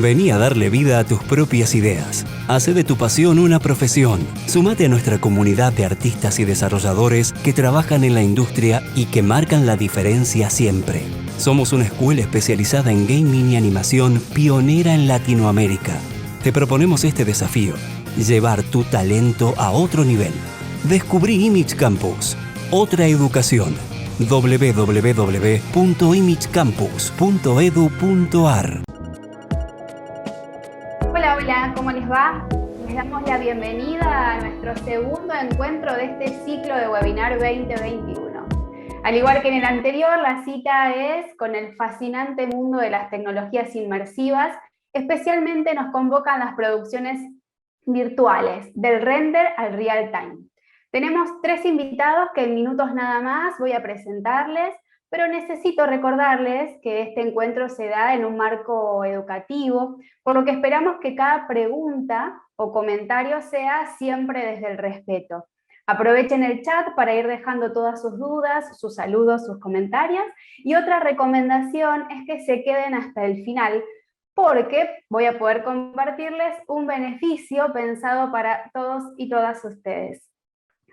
Vení a darle vida a tus propias ideas. Hacé de tu pasión una profesión. Sumate a nuestra comunidad de artistas y desarrolladores que trabajan en la industria y que marcan la diferencia siempre. Somos una escuela especializada en gaming y animación pionera en Latinoamérica. Te proponemos este desafío: llevar tu talento a otro nivel. Descubrí Image Campus, otra educación. www.imagecampus.edu.ar. Hola, ¿cómo les va? Les damos la bienvenida a nuestro segundo encuentro de este ciclo de webinar 2021. Al igual que en el anterior, la cita es con el fascinante mundo de las tecnologías inmersivas. Especialmente nos convocan las producciones virtuales, del render al real time. Tenemos 3 invitados que en minutos nada más voy a presentarles, pero necesito recordarles que este encuentro se da en un marco educativo, por lo que esperamos que cada pregunta o comentario sea siempre desde el respeto. Aprovechen el chat para ir dejando todas sus dudas, sus saludos, sus comentarios, y otra recomendación es que se queden hasta el final, porque voy a poder compartirles un beneficio pensado para todos y todas ustedes.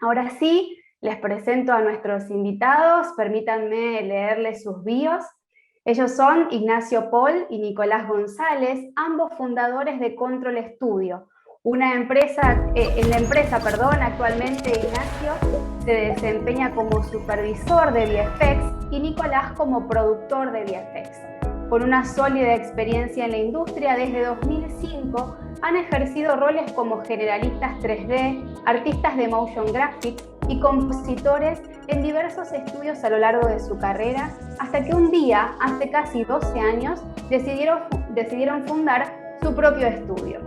Ahora sí, les presento a nuestros invitados. Permítanme leerles sus bios. Ellos son Ignacio Paul y Nicolás González, ambos fundadores de Control Studio, una empresa, actualmente Ignacio se desempeña como supervisor de VFX y Nicolás como productor de VFX. Con una sólida experiencia en la industria, desde 2005 han ejercido roles como generalistas 3D, artistas de motion graphics y compositores en diversos estudios a lo largo de su carrera, hasta que un día, hace casi 12 años, decidieron fundar su propio estudio.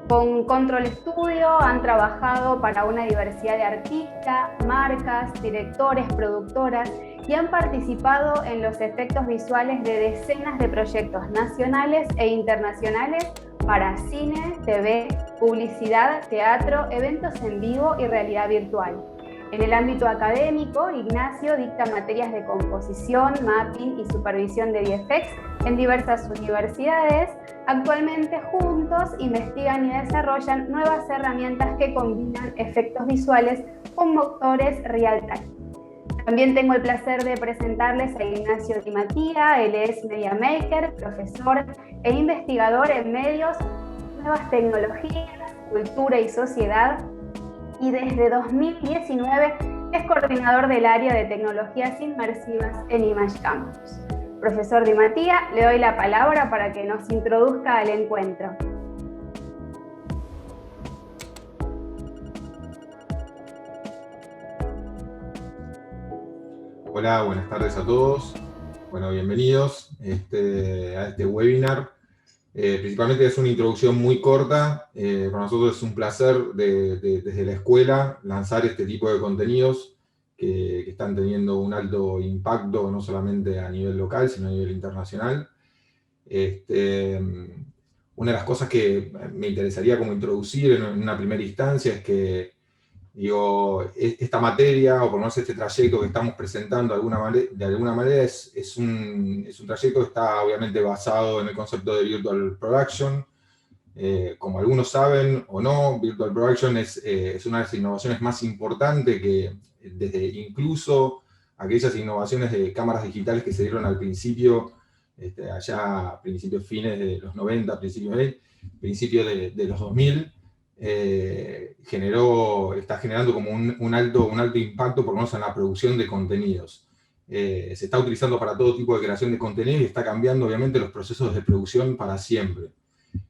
Con Control Studio han trabajado para una diversidad de artistas, marcas, directores, productoras, y han participado en los efectos visuales de decenas de proyectos nacionales e internacionales para cine, TV, publicidad, teatro, eventos en vivo y realidad virtual. En el ámbito académico, Ignacio dicta materias de composición, mapping y supervisión de VFX en diversas universidades. Actualmente juntos investigan y desarrollan nuevas herramientas que combinan efectos visuales con motores real-time. También tengo el placer de presentarles a Ignacio Di Mattia. Él es Media Maker, profesor e investigador en medios, nuevas tecnologías, cultura y sociedad, y desde 2019 es coordinador del área de tecnologías inmersivas en Image Campus. Profesor Di Mattia, le doy la palabra para que nos introduzca al encuentro. Hola, buenas tardes a todos. Bueno, bienvenidos a este webinar. Principalmente es una introducción muy corta. Para nosotros es un placer desde la escuela lanzar este tipo de contenidos que están teniendo un alto impacto, no solamente a nivel local, sino a nivel internacional. Una de las cosas que me interesaría como introducir en una primera instancia es que esta materia, o por lo menos este trayecto que estamos presentando de alguna manera es un trayecto que está obviamente basado en el concepto de Virtual Production. Como algunos saben o no, Virtual Production es una de las innovaciones más importantes, que desde incluso aquellas innovaciones de cámaras digitales que se dieron al principio, allá a principios fines de los 90, principios de los 2000, está generando como un alto impacto, por lo menos en la producción de contenidos. Se está utilizando para todo tipo de creación de contenido y está cambiando obviamente los procesos de producción para siempre.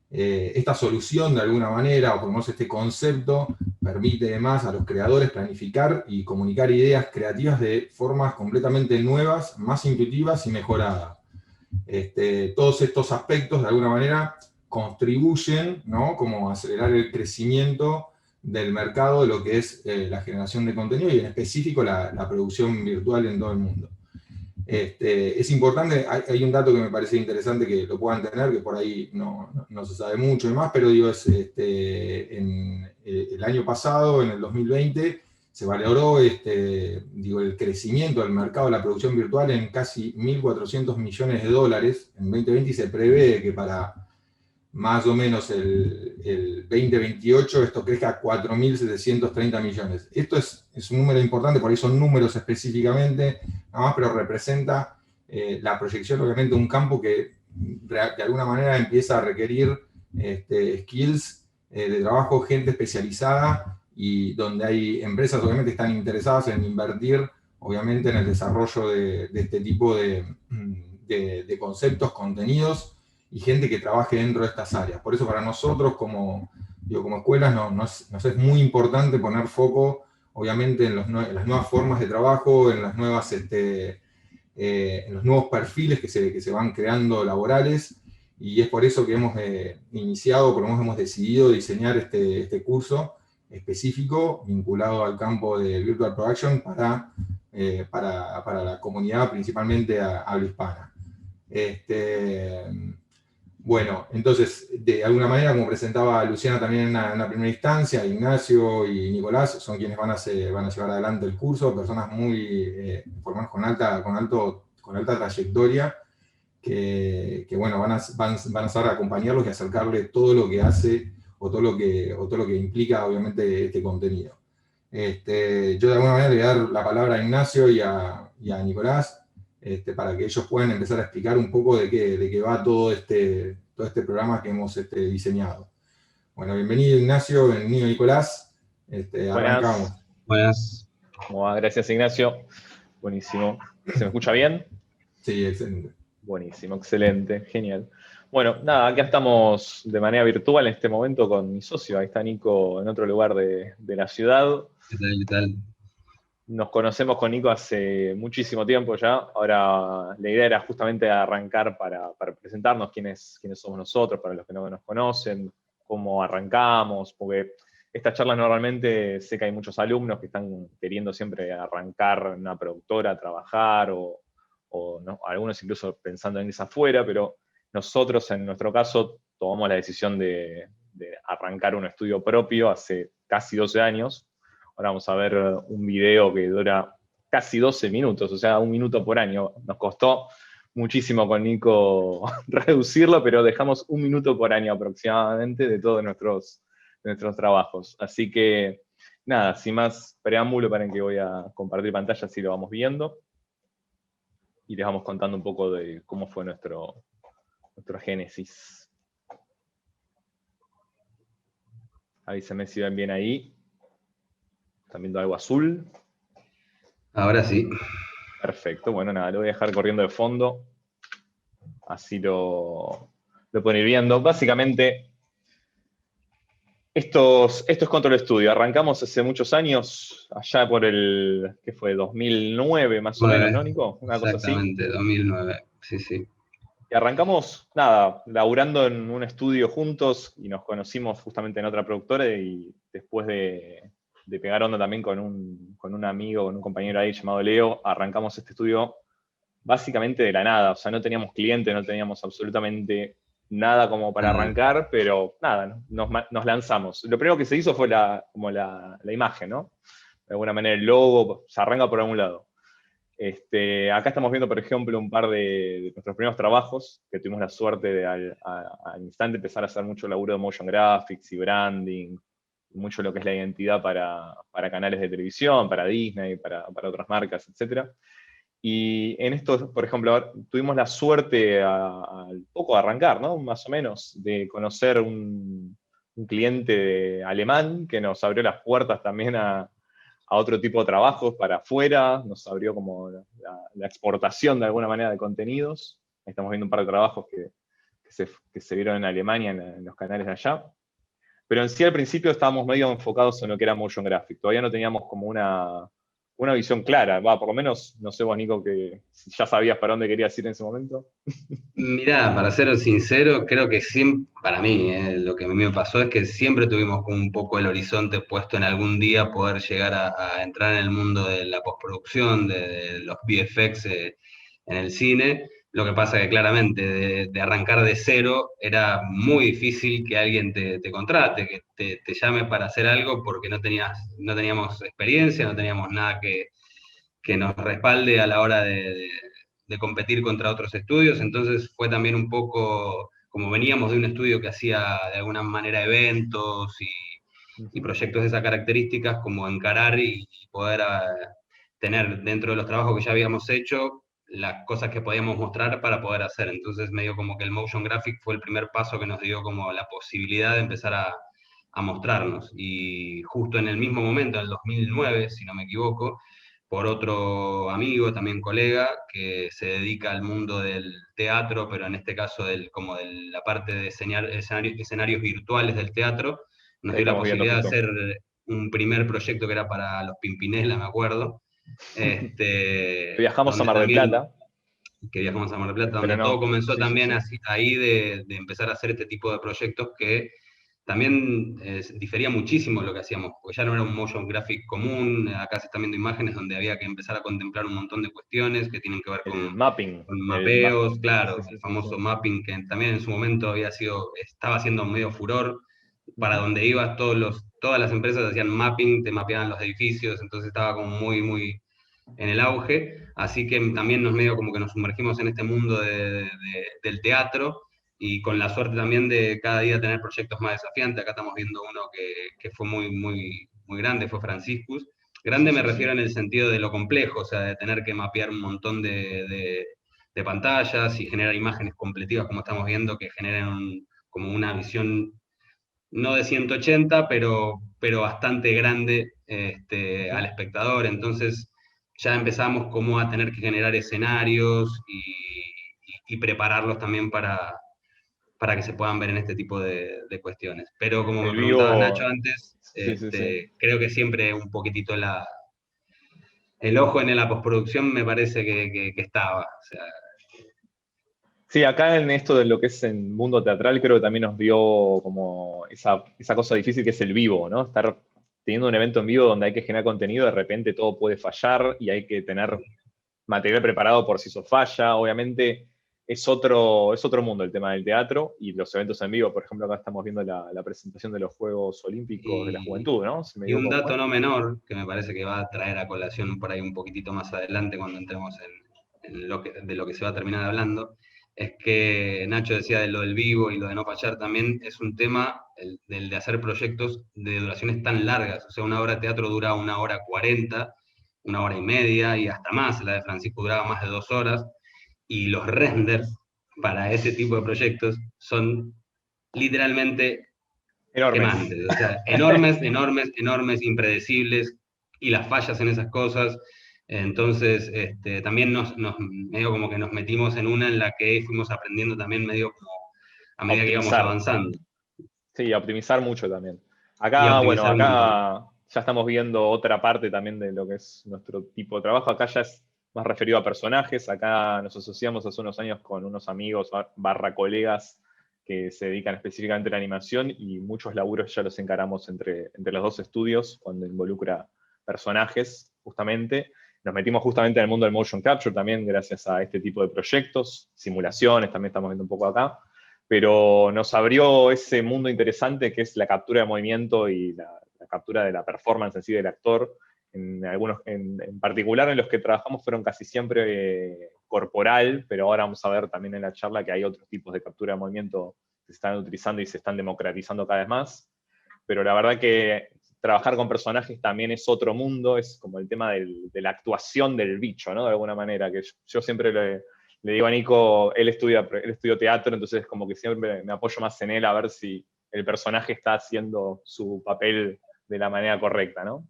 Esta solución, de alguna manera, o por lo menos este concepto, permite además a los creadores planificar y comunicar ideas creativas de formas completamente nuevas, más intuitivas y mejoradas. Todos estos aspectos, de alguna manera, contribuyen, ¿no?, como a acelerar el crecimiento del mercado de lo que es la generación de contenido y en específico la producción virtual en todo el mundo. Es importante, hay un dato que me parece interesante que lo puedan tener, que por ahí no se sabe mucho y demás, pero digo, el año pasado, en el 2020, se valoró el crecimiento del mercado de la producción virtual en casi $1.400 millones en 2020, y se prevé que para más o menos el 2028 esto crezca a 4.730 millones. Esto es un número importante, por ahí son números específicamente, nada más, pero representa la proyección, obviamente, de un campo que de alguna manera empieza a requerir skills de trabajo, gente especializada, y donde hay empresas, obviamente, que están interesadas en invertir, obviamente, en el desarrollo de este tipo de conceptos, contenidos, y gente que trabaje dentro de estas áreas. Por eso para nosotros como escuelas nos es muy importante poner foco, obviamente, en las nuevas formas de trabajo, en las nuevas, en los nuevos perfiles que se van creando laborales, y es por eso que hemos iniciado, por lo menos hemos decidido diseñar este curso específico vinculado al campo de Virtual Production para la comunidad principalmente habla hispana. Bueno, entonces, de alguna manera, como presentaba Luciana también en la primera instancia, Ignacio y Nicolás son quienes van a llevar adelante el curso, personas muy, por lo menos con alta trayectoria, que bueno, van a saber acompañarlos y acercarle todo lo que hace o todo lo que implica, obviamente, este contenido. Yo de alguna manera le voy a dar la palabra a Ignacio y a Nicolás, para que ellos puedan empezar a explicar un poco de qué va todo este programa que hemos diseñado. Bueno, bienvenido Ignacio, bienvenido Nicolás. Arrancamos. Buenas. Gracias, Ignacio. Buenísimo. ¿Se me escucha bien? Sí, excelente. Buenísimo, excelente, genial. Bueno, nada, acá estamos de manera virtual en este momento con mi socio. Ahí está Nico en otro lugar de la ciudad. ¿Qué tal? Nos conocemos con Nico hace muchísimo tiempo ya. Ahora la idea era justamente arrancar para presentarnos quiénes somos nosotros, para los que no nos conocen, cómo arrancamos, porque estas charlas normalmente sé que hay muchos alumnos que están queriendo siempre arrancar en una productora a trabajar, o no, algunos incluso pensando en irse afuera, pero nosotros en nuestro caso tomamos la decisión de arrancar un estudio propio hace casi 12 años. Ahora vamos a ver un video que dura casi 12 minutos, o sea, 1 minuto por año. Nos costó muchísimo con Nico reducirlo, pero dejamos 1 minuto por año aproximadamente de todos nuestros trabajos. Así que, nada, sin más preámbulo, para que voy a compartir pantalla, así lo vamos viendo. Y les vamos contando un poco de cómo fue nuestro génesis. Avísenme si ven bien ahí. ¿Están viendo algo azul? Ahora sí. Perfecto, bueno, nada, lo voy a dejar corriendo de fondo. Así lo pueden ir viendo. Básicamente, esto es Control Studio. Arrancamos hace muchos años, allá por el, ¿qué fue? 2009 más o menos, ¿no, Nico? Una cosa así. Exactamente, 2009, sí. Y arrancamos, nada, laburando en un estudio juntos, y nos conocimos justamente en otra productora, y después de pegar onda también con un amigo, con un compañero ahí llamado Leo, arrancamos este estudio básicamente de la nada. O sea, no teníamos clientes, no teníamos absolutamente nada como para arrancar, pero nada, nos lanzamos. Lo primero que se hizo fue la imagen, ¿no? De alguna manera el logo se arranca por algún lado. Acá estamos viendo, por ejemplo, un par de nuestros primeros trabajos, que tuvimos la suerte de al instante empezar a hacer mucho laburo de motion graphics y branding, mucho lo que es la identidad para canales de televisión, para Disney, para otras marcas, etc. Y en esto, por ejemplo, tuvimos la suerte al poco de arrancar, ¿no? Más o menos, de conocer un cliente alemán que nos abrió las puertas también a otro tipo de trabajos para afuera, nos abrió como la exportación de alguna manera de contenidos. Ahí estamos viendo un par de trabajos que se vieron en Alemania, en los canales de allá. Pero en sí al principio estábamos medio enfocados en lo que era motion graphic. Todavía no teníamos como una visión clara. Por lo menos, no sé vos, Nico, que si ya sabías para dónde querías ir en ese momento. Mirá, para ser sincero, creo que siempre, para mí, lo que a mí me pasó es que siempre tuvimos como un poco el horizonte puesto en algún día poder llegar a entrar en el mundo de la postproducción, de los VFX en el cine. Lo que pasa que claramente de arrancar de cero era muy difícil que alguien te contrate, que te llame para hacer algo, porque no teníamos experiencia, no teníamos nada que nos respalde a la hora de competir contra otros estudios. Entonces fue también un poco como veníamos de un estudio que hacía de alguna manera eventos y proyectos de esas características, como encarar y poder tener dentro de los trabajos que ya habíamos hecho las cosas que podíamos mostrar para poder hacer. Entonces medio como que el motion graphic fue el primer paso que nos dio como la posibilidad de empezar a mostrarnos. Y justo en el mismo momento, en el 2009, si no me equivoco, por otro amigo, también colega, que se dedica al mundo del teatro, pero en este caso como de la parte de escenarios virtuales del teatro, nos Ahí dio la estamos viendo posibilidad de justo. hacer un primer proyecto que era para los Pimpinela, me acuerdo, Viajamos a donde Mar del también, Plata, que viajamos a Mar del Plata, pero donde todo no. comenzó Sí, sí, también sí. así, ahí de empezar a hacer este tipo de proyectos que también difería muchísimo lo que hacíamos, porque ya no era un motion graphic común, acá se están viendo imágenes donde había que empezar a contemplar un montón de cuestiones que tienen que ver El mapping. con mapeos, Sí, claro, sí, el sí, sí. famoso mapping que también en su momento estaba haciendo medio furor, para Ujú. donde ibas todas las empresas hacían mapping, te mapeaban los edificios, entonces estaba como muy, muy en el auge, así que también nos medio como que nos sumergimos en este mundo del teatro, y con la suerte también de cada día tener proyectos más desafiantes. Acá estamos viendo uno que fue muy, muy, muy grande, fue Franciscus. Sí, Grande me sí, refiero sí. en el sentido de lo complejo, o sea, de tener que mapear un montón de pantallas y generar imágenes completivas, como estamos viendo, que generen como una visión no de 180, pero bastante grande al Ujú. espectador. Entonces ya empezamos como a tener que generar escenarios y prepararlos también para que se puedan ver en este tipo de cuestiones. Pero como me El preguntaba Nacho vivo. antes, Sí, sí, sí. creo que siempre un poquitito el ojo en la postproducción me parece que estaba. O sea, Sí, acá en esto de lo que es el mundo teatral, creo que también nos dio como esa cosa difícil que es el vivo, ¿no? Estar teniendo un evento en vivo donde hay que generar contenido, de repente todo puede fallar y hay que tener material preparado por si eso falla. Obviamente es otro mundo el tema del teatro y los eventos en vivo. Por ejemplo, acá estamos viendo la presentación de los Juegos Olímpicos de la y, Juventud, ¿no? Si me y un equivoco, ¿cómo dato es? no menor, que me parece que va a traer a colación por ahí un poquitito más adelante cuando entremos de lo que se va a terminar hablando, es que Nacho decía de lo del vivo y lo de no fallar también, es un tema del de hacer proyectos de duraciones tan largas. O sea, una obra de teatro dura 1 hora 40, 1 hora y media y hasta más. La de Francisco duraba más de 2 horas, y los renders para ese tipo de proyectos son literalmente Enormes. quemantes, o sea, enormes, enormes, enormes, impredecibles, y las fallas en esas cosas. Entonces, también medio como que nos metimos en una en la que fuimos aprendiendo también medio como a medida que íbamos Optimizar. avanzando, Sí, optimizar mucho también. y Acá, bueno, optimizar un montón. acá ya estamos viendo otra parte también de lo que es nuestro tipo de trabajo. Acá ya es más referido a personajes. Acá nos asociamos hace unos años con unos amigos barra colegas que se dedican específicamente a la animación y muchos laburos ya los encaramos entre los dos estudios cuando involucra personajes, justamente. Nos metimos justamente en el mundo del motion capture también gracias a este tipo de proyectos, simulaciones, también estamos viendo un poco acá, pero nos abrió ese mundo interesante que es la captura de movimiento y la captura de la performance en sí del actor. En particular en los que trabajamos fueron casi siempre corporal, pero ahora vamos a ver también en la charla que hay otros tipos de captura de movimiento que se están utilizando y se están democratizando cada vez más. Pero la verdad que trabajar con personajes también es otro mundo, es como el tema de la actuación del bicho, ¿no? De alguna manera, que yo siempre le digo a Nico, él estudió teatro, entonces como que siempre me apoyo más en él a ver si el personaje está haciendo su papel de la manera correcta, ¿no?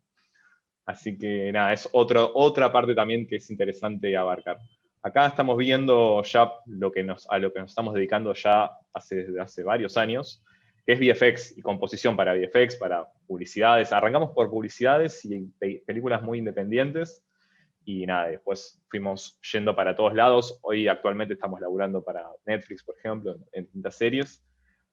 Así que nada, es otra parte también que es interesante abarcar. Acá estamos viendo ya a lo que nos estamos dedicando ya hace varios años, que es VFX y composición para VFX, para publicidades. Arrancamos por publicidades y películas muy independientes, y nada, después fuimos yendo para todos lados. Hoy actualmente estamos laburando para Netflix, por ejemplo, en distintas series,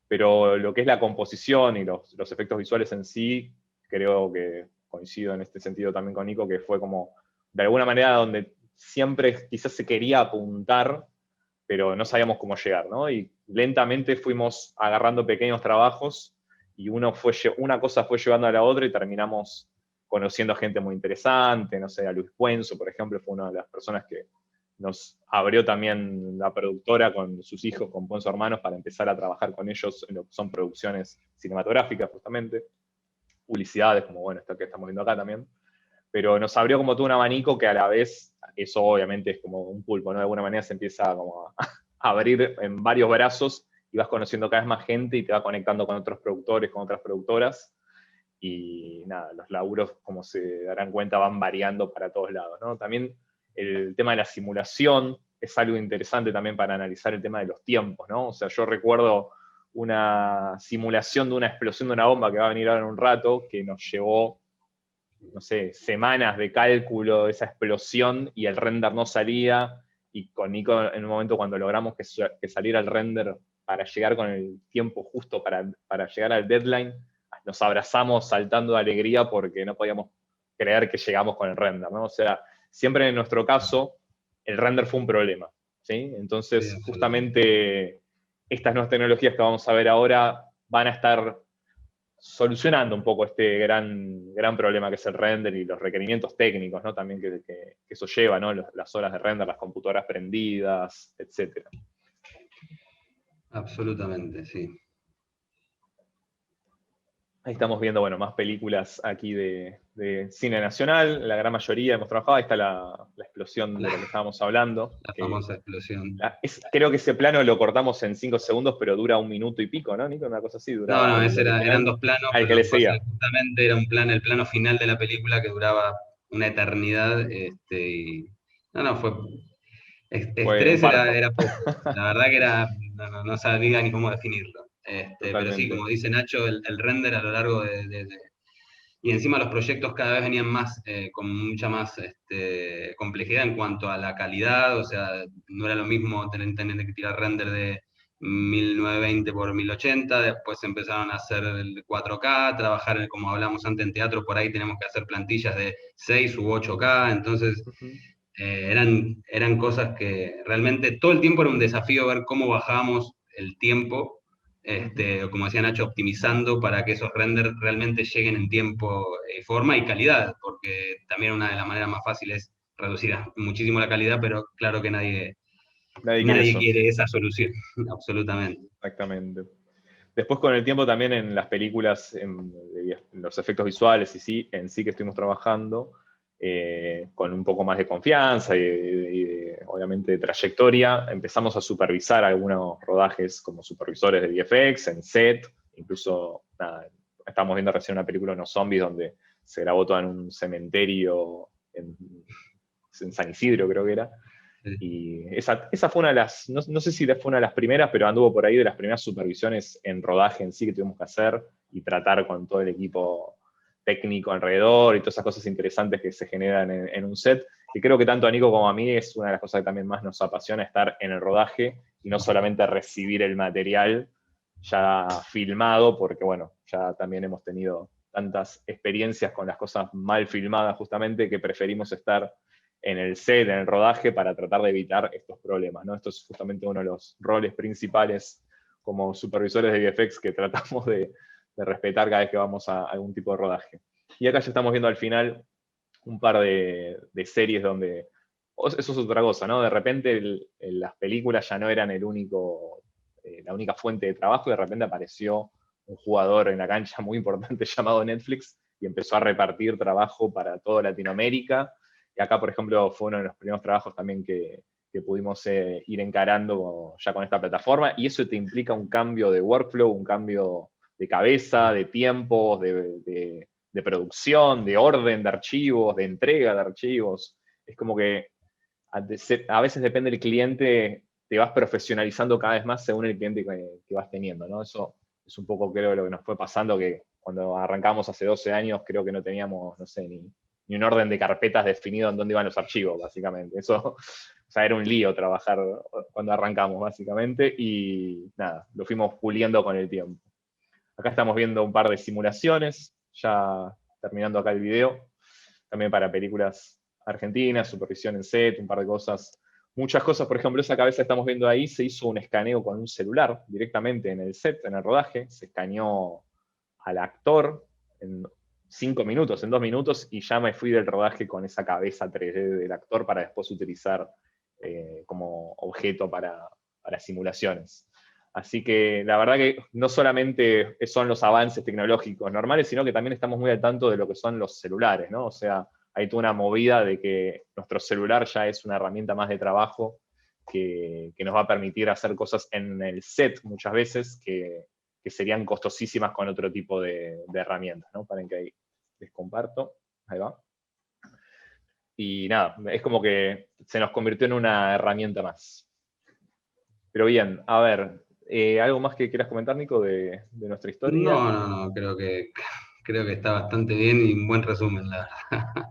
pero lo que es la composición y los efectos visuales en sí, creo que coincido en este sentido también con Nico, que fue como, de alguna manera, donde siempre quizás se quería apuntar, pero no sabíamos cómo llegar, ¿no? Y lentamente fuimos agarrando pequeños trabajos y una cosa fue llevando a la otra y terminamos conociendo gente muy interesante, no sé, a Luis Puenzo, por ejemplo, fue una de las personas que nos abrió también la productora con sus hijos, con Ponzo Hermanos, para empezar a trabajar con ellos en lo que son producciones cinematográficas, justamente, publicidades, como bueno, esto que estamos viendo acá también. Pero nos abrió como todo un abanico que a la vez, eso obviamente es como un pulpo, ¿no? De alguna manera se empieza como a abrir en varios brazos y vas conociendo cada vez más gente y te va conectando con otros productores, con otras productoras. Y nada, los laburos, como se darán cuenta, van variando para todos lados, ¿no? También el tema de la simulación es algo interesante también para analizar el tema de los tiempos, ¿no? O sea, yo recuerdo una simulación de una explosión de una bomba que va a venir ahora en un rato, que nos llevó, no sé, semanas de cálculo de esa explosión y el render no salía, y con Nico en un momento cuando logramos que saliera el render para llegar con el tiempo justo para llegar al deadline, nos abrazamos saltando de alegría porque no podíamos creer que llegamos con el render, ¿no? O sea, siempre en nuestro caso, el render fue un problema, ¿sí? Entonces, Sí, justamente, estas nuevas tecnologías que vamos a ver ahora van a estar solucionando un poco este gran problema que es el render y los requerimientos técnicos, ¿no? También que eso lleva, ¿no? Las horas de render, las computadoras prendidas, etc. absolutamente, sí. Ahí estamos viendo, bueno, más películas aquí de cine nacional, la gran mayoría hemos trabajado. Ahí está la explosión de lo que estábamos hablando. La famosa explosión. Creo que ese plano lo cortamos en 5 segundos, pero dura 1 minuto y pico, ¿no, Nico? Una cosa así, No, duraba no, el eran original. dos planos, El pero que lo le que pasa es seguía. que justamente era el plano final de la película que duraba una eternidad. Y, no, Fue un estrés parto. era poco. La verdad que era, no sabía ni cómo definirlo. Pero sí, Totalmente. como dice Nacho, el render a lo largo y encima los proyectos cada vez venían más, con mucha más complejidad en cuanto a la calidad, o sea, no era lo mismo tener que tirar render de 1920 por 1080, después empezaron a hacer el 4K, trabajar, como hablamos antes en teatro, por ahí tenemos que hacer plantillas de 6 u 8K, entonces Ujú. eran cosas que realmente todo el tiempo era un desafío ver cómo bajábamos el tiempo, como decía Nacho, optimizando para que esos renders realmente lleguen en tiempo, forma y calidad, porque también una de las maneras más fáciles es reducir muchísimo la calidad, pero claro que Nadie quiere nadie eso. quiere esa solución, absolutamente. Exactamente. Después con el tiempo también en las películas, en los efectos visuales y sí, en sí que estuvimos trabajando, con un poco más de confianza obviamente de trayectoria, empezamos a supervisar algunos rodajes como supervisores de VFX, en set, incluso nada, estamos viendo recién una película de unos zombies donde se grabó todo en un cementerio en San Isidro, creo que era. Y esa fue una de las, no sé si fue una de las primeras, pero anduvo por ahí de las primeras supervisiones en rodaje en sí que tuvimos que hacer y tratar con todo el equipo técnico alrededor y todas esas cosas interesantes que se generan en un set. Y creo que tanto a Nico como a mí es una de las cosas que también más nos apasiona, estar en el rodaje y no solamente recibir el material ya filmado, porque bueno, ya también hemos tenido tantas experiencias con las cosas mal filmadas justamente que preferimos estar en el set, en el rodaje, para tratar de evitar estos problemas, ¿no? Esto es justamente uno de los roles principales como supervisores de VFX que tratamos de respetar cada vez que vamos a algún tipo de rodaje. Y acá ya estamos viendo al final un par de series donde, eso es otra cosa, ¿no? De repente las películas ya no eran la única fuente de trabajo, y de repente apareció un jugador en la cancha muy importante llamado Netflix y empezó a repartir trabajo para toda Latinoamérica. Y acá, por ejemplo, fue uno de los primeros trabajos también que pudimos ir encarando ya con esta plataforma, y eso te implica un cambio de workflow, un cambio de cabeza, de tiempos, de producción, de orden de archivos, de entrega de archivos. Es como que a veces depende del cliente, te vas profesionalizando cada vez más según el cliente que vas teniendo, ¿no? Eso es un poco, creo, lo que nos fue pasando, que cuando arrancamos hace 12 años, creo que no teníamos, no sé, ni un orden de carpetas definido en dónde iban los archivos, básicamente. Eso, o sea, era un lío trabajar cuando arrancamos, básicamente, y nada, lo fuimos puliendo con el tiempo. Acá estamos viendo un par de simulaciones, ya terminando acá el video, también para películas argentinas, supervisión en set, un par de cosas. Muchas cosas, por ejemplo, esa cabeza que estamos viendo ahí, se hizo un escaneo con un celular directamente en el set, en el rodaje, se escaneó al actor en 5 minutos, en 2 minutos, y ya me fui del rodaje con esa cabeza 3D del actor para después utilizar como objeto para simulaciones. Así que la verdad que no solamente son los avances tecnológicos normales, sino que también estamos muy al tanto de lo que son los celulares, ¿no? O sea, hay toda una movida de que nuestro celular ya es una herramienta más de trabajo que nos va a permitir hacer cosas en el set muchas veces que serían costosísimas con otro tipo de herramientas, ¿no? Para que ahí les comparto. Ahí va. Y nada, es como que se nos convirtió en una herramienta más. Pero bien, a ver, ¿algo más que quieras comentar, Nico, de nuestra historia? No, creo que está bastante bien y un buen resumen, la verdad.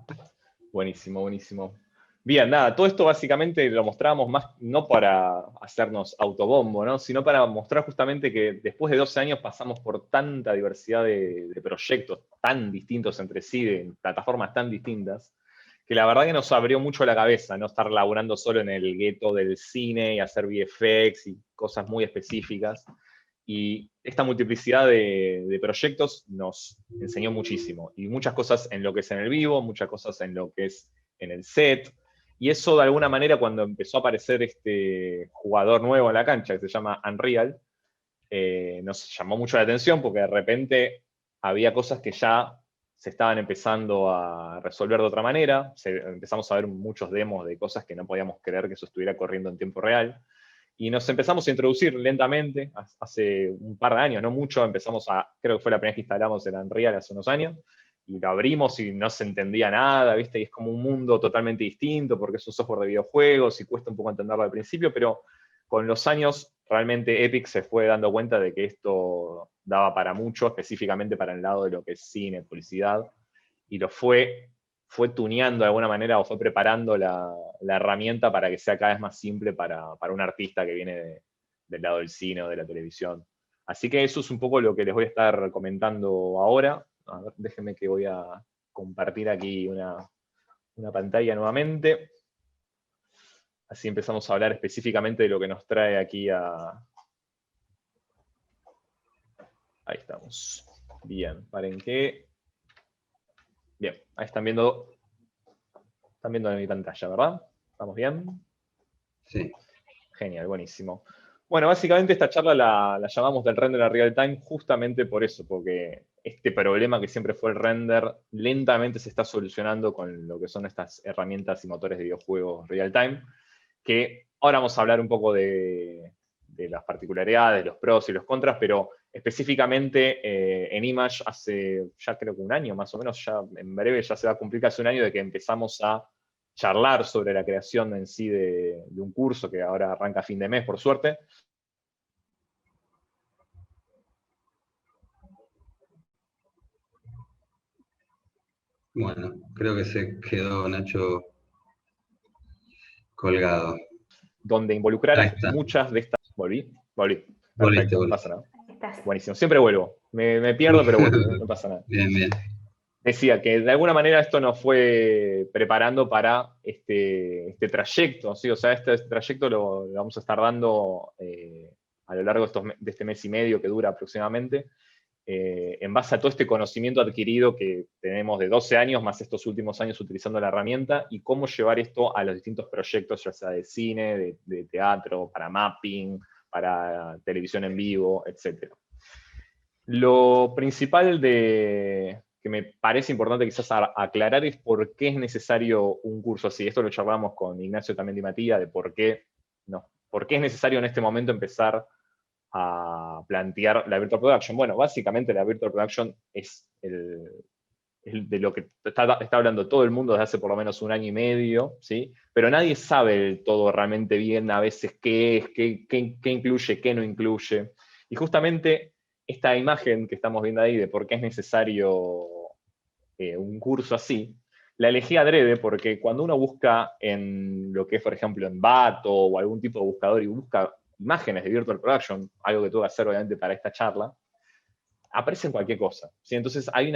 Buenísimo, buenísimo. Bien, nada, todo esto básicamente lo mostrábamos más no para hacernos autobombo, ¿no? Sino para mostrar justamente que después de 12 años pasamos por tanta diversidad de proyectos tan distintos entre sí, de plataformas tan distintas, que la verdad que nos abrió mucho la cabeza, no estar laburando solo en el gueto del cine y hacer VFX y cosas muy específicas. Y esta multiplicidad de proyectos nos enseñó muchísimo. Y muchas cosas en lo que es en el vivo, muchas cosas en lo que es en el set. Y eso de alguna manera cuando empezó a aparecer este jugador nuevo en la cancha, que se llama Unreal, nos llamó mucho la atención porque de repente había cosas que ya se estaban empezando a resolver de otra manera. Empezamos a ver muchos demos de cosas que no podíamos creer que eso estuviera corriendo en tiempo real. Y nos empezamos a introducir lentamente, hace un par de años, no mucho, creo que fue la primera vez que instalamos el Unreal hace unos años, y lo abrimos y no se entendía nada, ¿viste? Y es como un mundo totalmente distinto, porque es un software de videojuegos y cuesta un poco entenderlo al principio, pero con los años realmente Epic se fue dando cuenta de que esto daba para mucho, específicamente para el lado de lo que es cine, publicidad, y lo fue tuneando de alguna manera o fue preparando la herramienta para que sea cada vez más simple para un artista que viene del lado del cine o de la televisión. Así que eso es un poco lo que les voy a estar comentando ahora. A ver, déjenme que voy a compartir aquí una pantalla nuevamente. Así empezamos a hablar específicamente de lo que nos trae aquí a... Ahí estamos. Bien, paren que... Bien, ahí están viendo mi pantalla, ¿verdad? ¿Estamos bien? Sí. Genial, buenísimo. Bueno, básicamente esta charla la llamamos del render a real time justamente por eso, porque este problema que siempre fue el render lentamente se está solucionando con lo que son estas herramientas y motores de videojuegos real time, que ahora vamos a hablar un poco de las particularidades, los pros y los contras, pero específicamente en Image hace ya creo que un año más o menos, ya en breve ya se va a cumplir casi un año de que empezamos a charlar sobre la creación en sí de un curso que ahora arranca a fin de mes, por suerte. Bueno, creo que se quedó Nacho colgado. Donde involucrar muchas de estas... Volví. Perfecto, no pasa nada. Buenísimo, siempre vuelvo. Me pierdo, pero vuelvo, no pasa nada. Bien. Decía que de alguna manera esto nos fue preparando para este trayecto, ¿sí? O sea, este trayecto lo vamos a estar dando a lo largo de este mes y medio que dura aproximadamente, en base a todo este conocimiento adquirido que tenemos de 12 años, más estos últimos años utilizando la herramienta, y cómo llevar esto a los distintos proyectos, ya sea de cine, de teatro, para mapping, para televisión en vivo, etc. Lo principal que me parece importante quizás aclarar es por qué es necesario un curso así. Esto lo charlamos con Ignacio también Di Mattía, de por qué es necesario en este momento empezar a plantear la Virtual Production. Bueno, básicamente la Virtual Production es de lo que está hablando todo el mundo desde hace por lo menos un año y medio, ¿sí? Pero nadie sabe del todo realmente bien a veces qué es, qué incluye, qué no incluye. Y justamente esta imagen que estamos viendo ahí de por qué es necesario un curso así, la elegí adrede porque cuando uno busca en lo que es, por ejemplo, en Bato o algún tipo de buscador y busca imágenes de Virtual Production, algo que tuve que hacer obviamente para esta charla, aparecen cualquier cosa, ¿sí? Entonces hay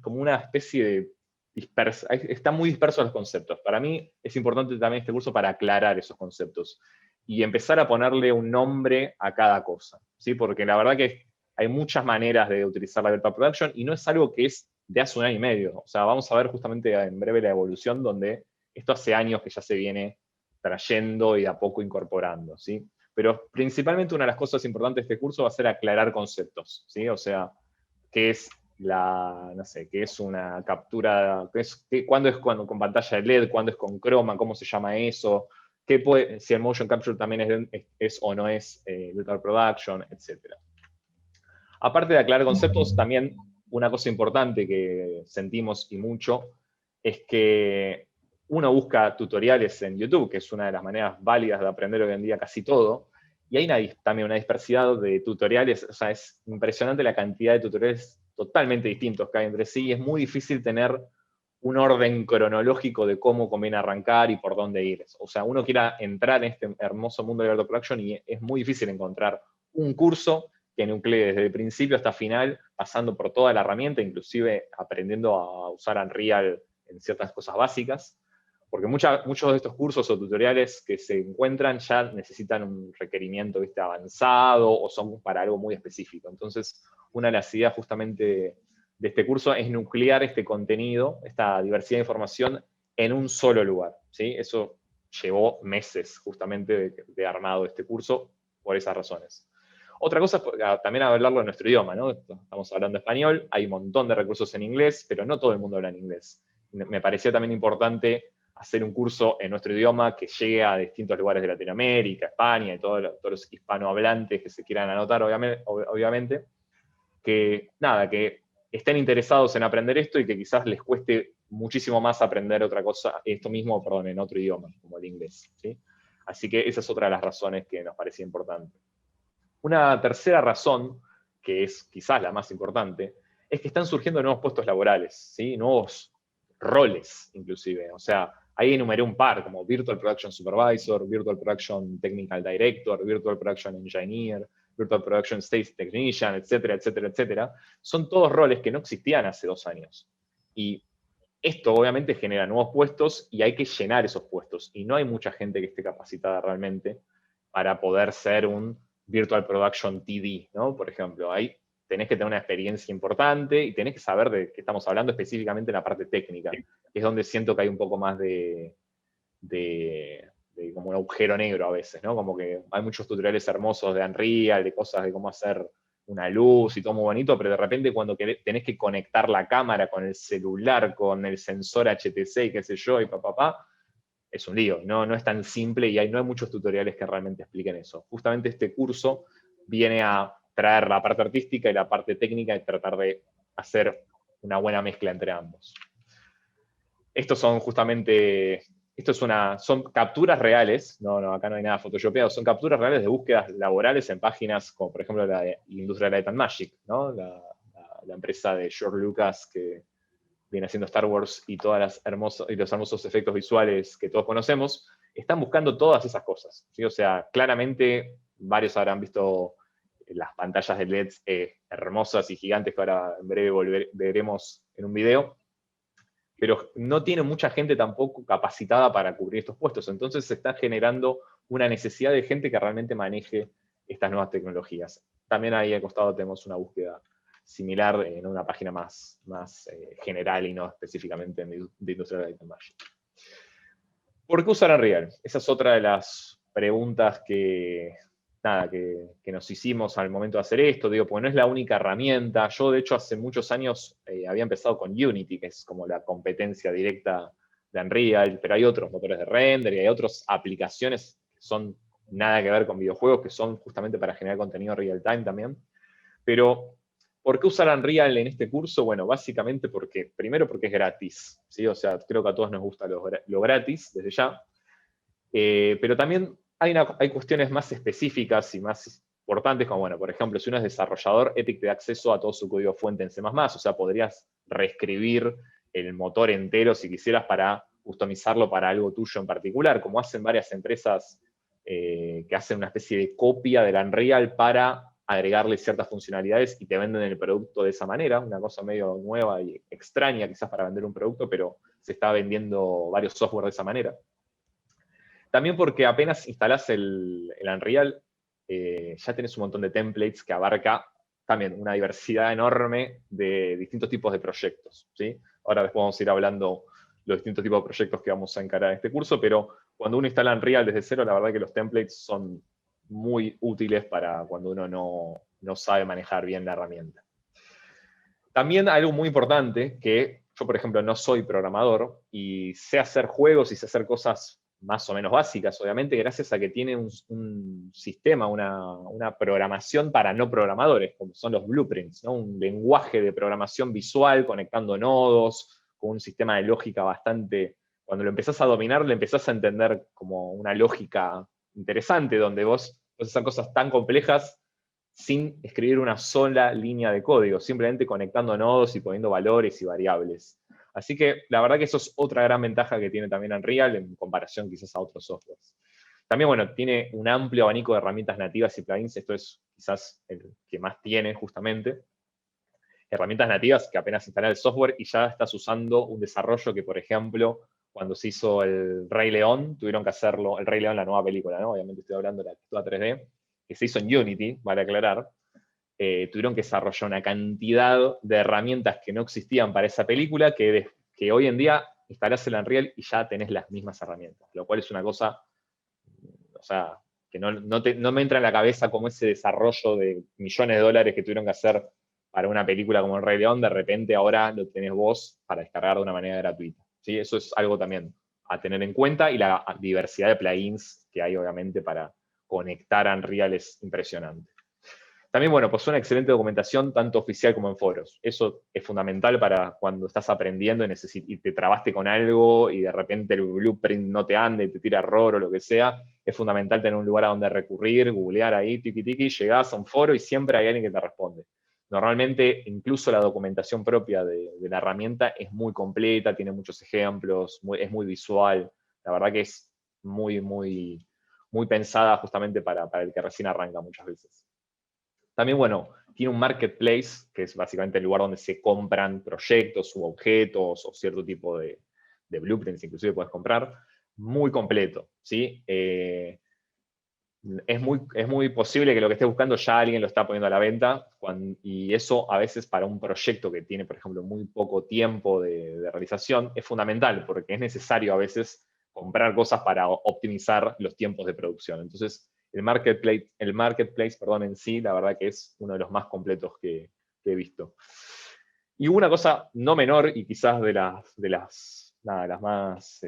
como una especie de están muy dispersos los conceptos. Para mí es importante también este curso para aclarar esos conceptos y empezar a ponerle un nombre a cada cosa, ¿sí? Porque la verdad que hay muchas maneras de utilizar la Virtual Production y no es algo que es de hace un año y medio. O sea, vamos a ver justamente en breve la evolución donde Esto hace años que ya se viene trayendo y de a poco incorporando, ¿sí? Pero principalmente una de las cosas importantes de este curso va a ser aclarar conceptos, ¿sí? O sea, qué es no sé, qué es una captura, cuándo es con pantalla de LED, cuándo es con croma, cómo se llama eso, si el motion capture también es o no es virtual production, etc. Aparte de aclarar conceptos, también una cosa importante que sentimos y mucho es que uno busca tutoriales en YouTube, que es una de las maneras válidas de aprender hoy en día casi todo, y hay también una dispersidad de tutoriales, o sea, es impresionante la cantidad de tutoriales totalmente distintos que hay entre sí, y es muy difícil tener un orden cronológico de cómo conviene arrancar y por dónde ir. O sea, uno quiera entrar en este hermoso mundo de Virtual Production y es muy difícil encontrar un curso que nuclee desde el principio hasta final, pasando por toda la herramienta, inclusive aprendiendo a usar Unreal en ciertas cosas básicas, porque muchos de estos cursos o tutoriales que se encuentran ya necesitan un requerimiento, ¿viste?, avanzado o son para algo muy específico. Entonces, una de las ideas justamente de este curso es nuclear este contenido, esta diversidad de información en un solo lugar, ¿sí? Eso llevó meses justamente de armado de este curso por esas razones. Otra cosa es también hablarlo en nuestro idioma, ¿no? Estamos hablando español, hay un montón de recursos en inglés, pero no todo el mundo habla en inglés. Me parecía también importante hacer un curso en nuestro idioma que llegue a distintos lugares de Latinoamérica, España y todos los hispanohablantes que se quieran anotar, obviamente, que estén interesados en aprender esto y que quizás les cueste muchísimo más aprender otra cosa, esto mismo, perdón, en otro idioma, como el inglés, ¿sí? Así que esa es otra de las razones que nos parecía importante. Una tercera razón, que es quizás la más importante, es que están surgiendo nuevos puestos laborales, ¿sí? Nuevos roles, inclusive. O sea, ahí enumeré un par, como Virtual Production Supervisor, Virtual Production Technical Director, Virtual Production Engineer, Virtual Production Stage Technician, etcétera, etcétera, etcétera. Son todos roles que no existían hace 2 años. Y esto obviamente genera nuevos puestos y hay que llenar esos puestos. Y no hay mucha gente que esté capacitada realmente para poder ser un Virtual Production TD, ¿no? Por ejemplo, ahí tenés que tener una experiencia importante y tenés que saber de qué estamos hablando específicamente en la parte técnica, que es donde siento que hay un poco más de como un agujero negro a veces, ¿no? Como que hay muchos tutoriales hermosos de Unreal, de cosas de cómo hacer una luz y todo muy bonito, pero de repente cuando tenés que conectar la cámara con el celular, con el sensor HTC y qué sé yo, y es un lío, no es tan simple y no hay muchos tutoriales que realmente expliquen eso. Justamente este curso viene a traer la parte artística y la parte técnica y tratar de hacer una buena mezcla entre ambos. Estos son justamente, son capturas reales, acá no hay nada photoshopeado, son capturas reales de búsquedas laborales en páginas como por ejemplo la de Industrial Light and Magic, ¿no? La empresa de George Lucas que viene haciendo Star Wars y los hermosos efectos visuales que todos conocemos, están buscando todas esas cosas, ¿sí? O sea, claramente varios habrán visto las pantallas de LEDs hermosas y gigantes que ahora en breve veremos en un video, pero no tiene mucha gente tampoco capacitada para cubrir estos puestos, entonces se está generando una necesidad de gente que realmente maneje estas nuevas tecnologías. También ahí al costado tenemos una búsqueda similar en una página más general y no específicamente de Industrial Light and Magic. ¿Por qué usar Unreal? Esa es otra de las preguntas que nos hicimos al momento de hacer esto, porque no es la única herramienta. Yo, de hecho, hace muchos años había empezado con Unity, que es como la competencia directa de Unreal, pero hay otros motores de render y hay otras aplicaciones que son nada que ver con videojuegos, que son justamente para generar contenido real time también. Pero, ¿por qué usar Unreal en este curso? Bueno, básicamente primero porque es gratis, ¿sí? O sea, creo que a todos nos gusta lo gratis, desde ya. Pero también hay cuestiones más específicas y más importantes, como, bueno, por ejemplo, si uno es desarrollador, Epic te da acceso a todo su código fuente en C++, o sea, podrías reescribir el motor entero si quisieras para customizarlo para algo tuyo en particular, como hacen varias empresas que hacen una especie de copia del Unreal para agregarle ciertas funcionalidades y te venden el producto de esa manera, una cosa medio nueva y extraña quizás para vender un producto, pero se está vendiendo varios software de esa manera. También porque apenas instalás el Unreal, ya tenés un montón de templates que abarca también una diversidad enorme de distintos tipos de proyectos, ¿sí? Ahora después vamos a ir hablando los distintos tipos de proyectos que vamos a encarar en este curso, pero cuando uno instala Unreal desde cero, la verdad que los templates son muy útiles para cuando uno no sabe manejar bien la herramienta. También algo muy importante, que yo, por ejemplo, no soy programador y sé hacer juegos y sé hacer cosas más o menos básicas, obviamente, gracias a que tiene un sistema, una programación para no programadores, como son los blueprints, ¿no? Un lenguaje de programación visual conectando nodos, con un sistema de lógica bastante... Cuando lo empezás a dominar, le empezás a entender como una lógica interesante, donde vos podés hacer cosas tan complejas sin escribir una sola línea de código, simplemente conectando nodos y poniendo valores y variables. Así que la verdad que eso es otra gran ventaja que tiene también Unreal en comparación quizás a otros softwares. También, bueno, tiene un amplio abanico de herramientas nativas y plugins, esto es quizás el que más tiene justamente. Herramientas nativas que apenas instala el software y ya estás usando un desarrollo que, por ejemplo, cuando se hizo el Rey León, tuvieron que hacerlo, el Rey León, la nueva película, ¿no? Obviamente estoy hablando de la toda 3D, que se hizo en Unity, vale aclarar. Tuvieron que desarrollar una cantidad de herramientas que no existían para esa película, que hoy en día instalás el Unreal y ya tenés las mismas herramientas, lo cual es una cosa, o sea, que no me entra en la cabeza como ese desarrollo de millones de dólares que tuvieron que hacer para una película como El Rey León, de repente ahora lo tenés vos para descargar de una manera gratuita. ¿Sí? Eso es algo también a tener en cuenta, y la diversidad de plugins que hay obviamente para conectar a Unreal es impresionante. También, bueno, pues una excelente documentación, tanto oficial como en foros. Eso es fundamental para cuando estás aprendiendo y te trabaste con algo y de repente el blueprint no te anda y te tira error o lo que sea. Es fundamental tener un lugar a donde recurrir, googlear ahí, tiki, llegás a un foro y siempre hay alguien que te responde. Normalmente, incluso la documentación propia de la herramienta es muy completa, tiene muchos ejemplos, es muy visual. La verdad que es muy pensada justamente para el que recién arranca muchas veces. También, bueno, tiene un marketplace, que es básicamente el lugar donde se compran proyectos u objetos o cierto tipo de blueprints, inclusive puedes comprar, muy completo, ¿sí? Es muy posible que lo que estés buscando ya alguien lo está poniendo a la venta, y eso a veces para un proyecto que tiene, por ejemplo, muy poco tiempo de realización, es fundamental, porque es necesario a veces comprar cosas para optimizar los tiempos de producción. Entonces, el marketplace en sí, la verdad que es uno de los más completos que he visto. Y una cosa no menor, y quizás de las más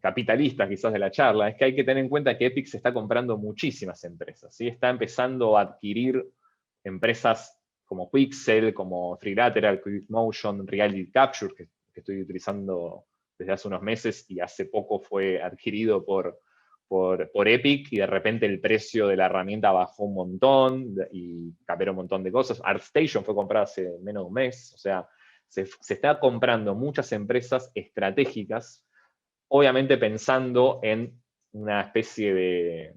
capitalistas quizás de la charla, es que hay que tener en cuenta que Epic se está comprando muchísimas empresas, ¿sí? Está empezando a adquirir empresas como Pixel, como Trilateral, QuickMotion, Reality Capture, que estoy utilizando desde hace unos meses y hace poco fue adquirido por Epic, y de repente el precio de la herramienta bajó un montón y cambiaron un montón de cosas. ArtStation fue comprada hace menos de un mes, o sea, se está comprando muchas empresas estratégicas, obviamente pensando en una especie de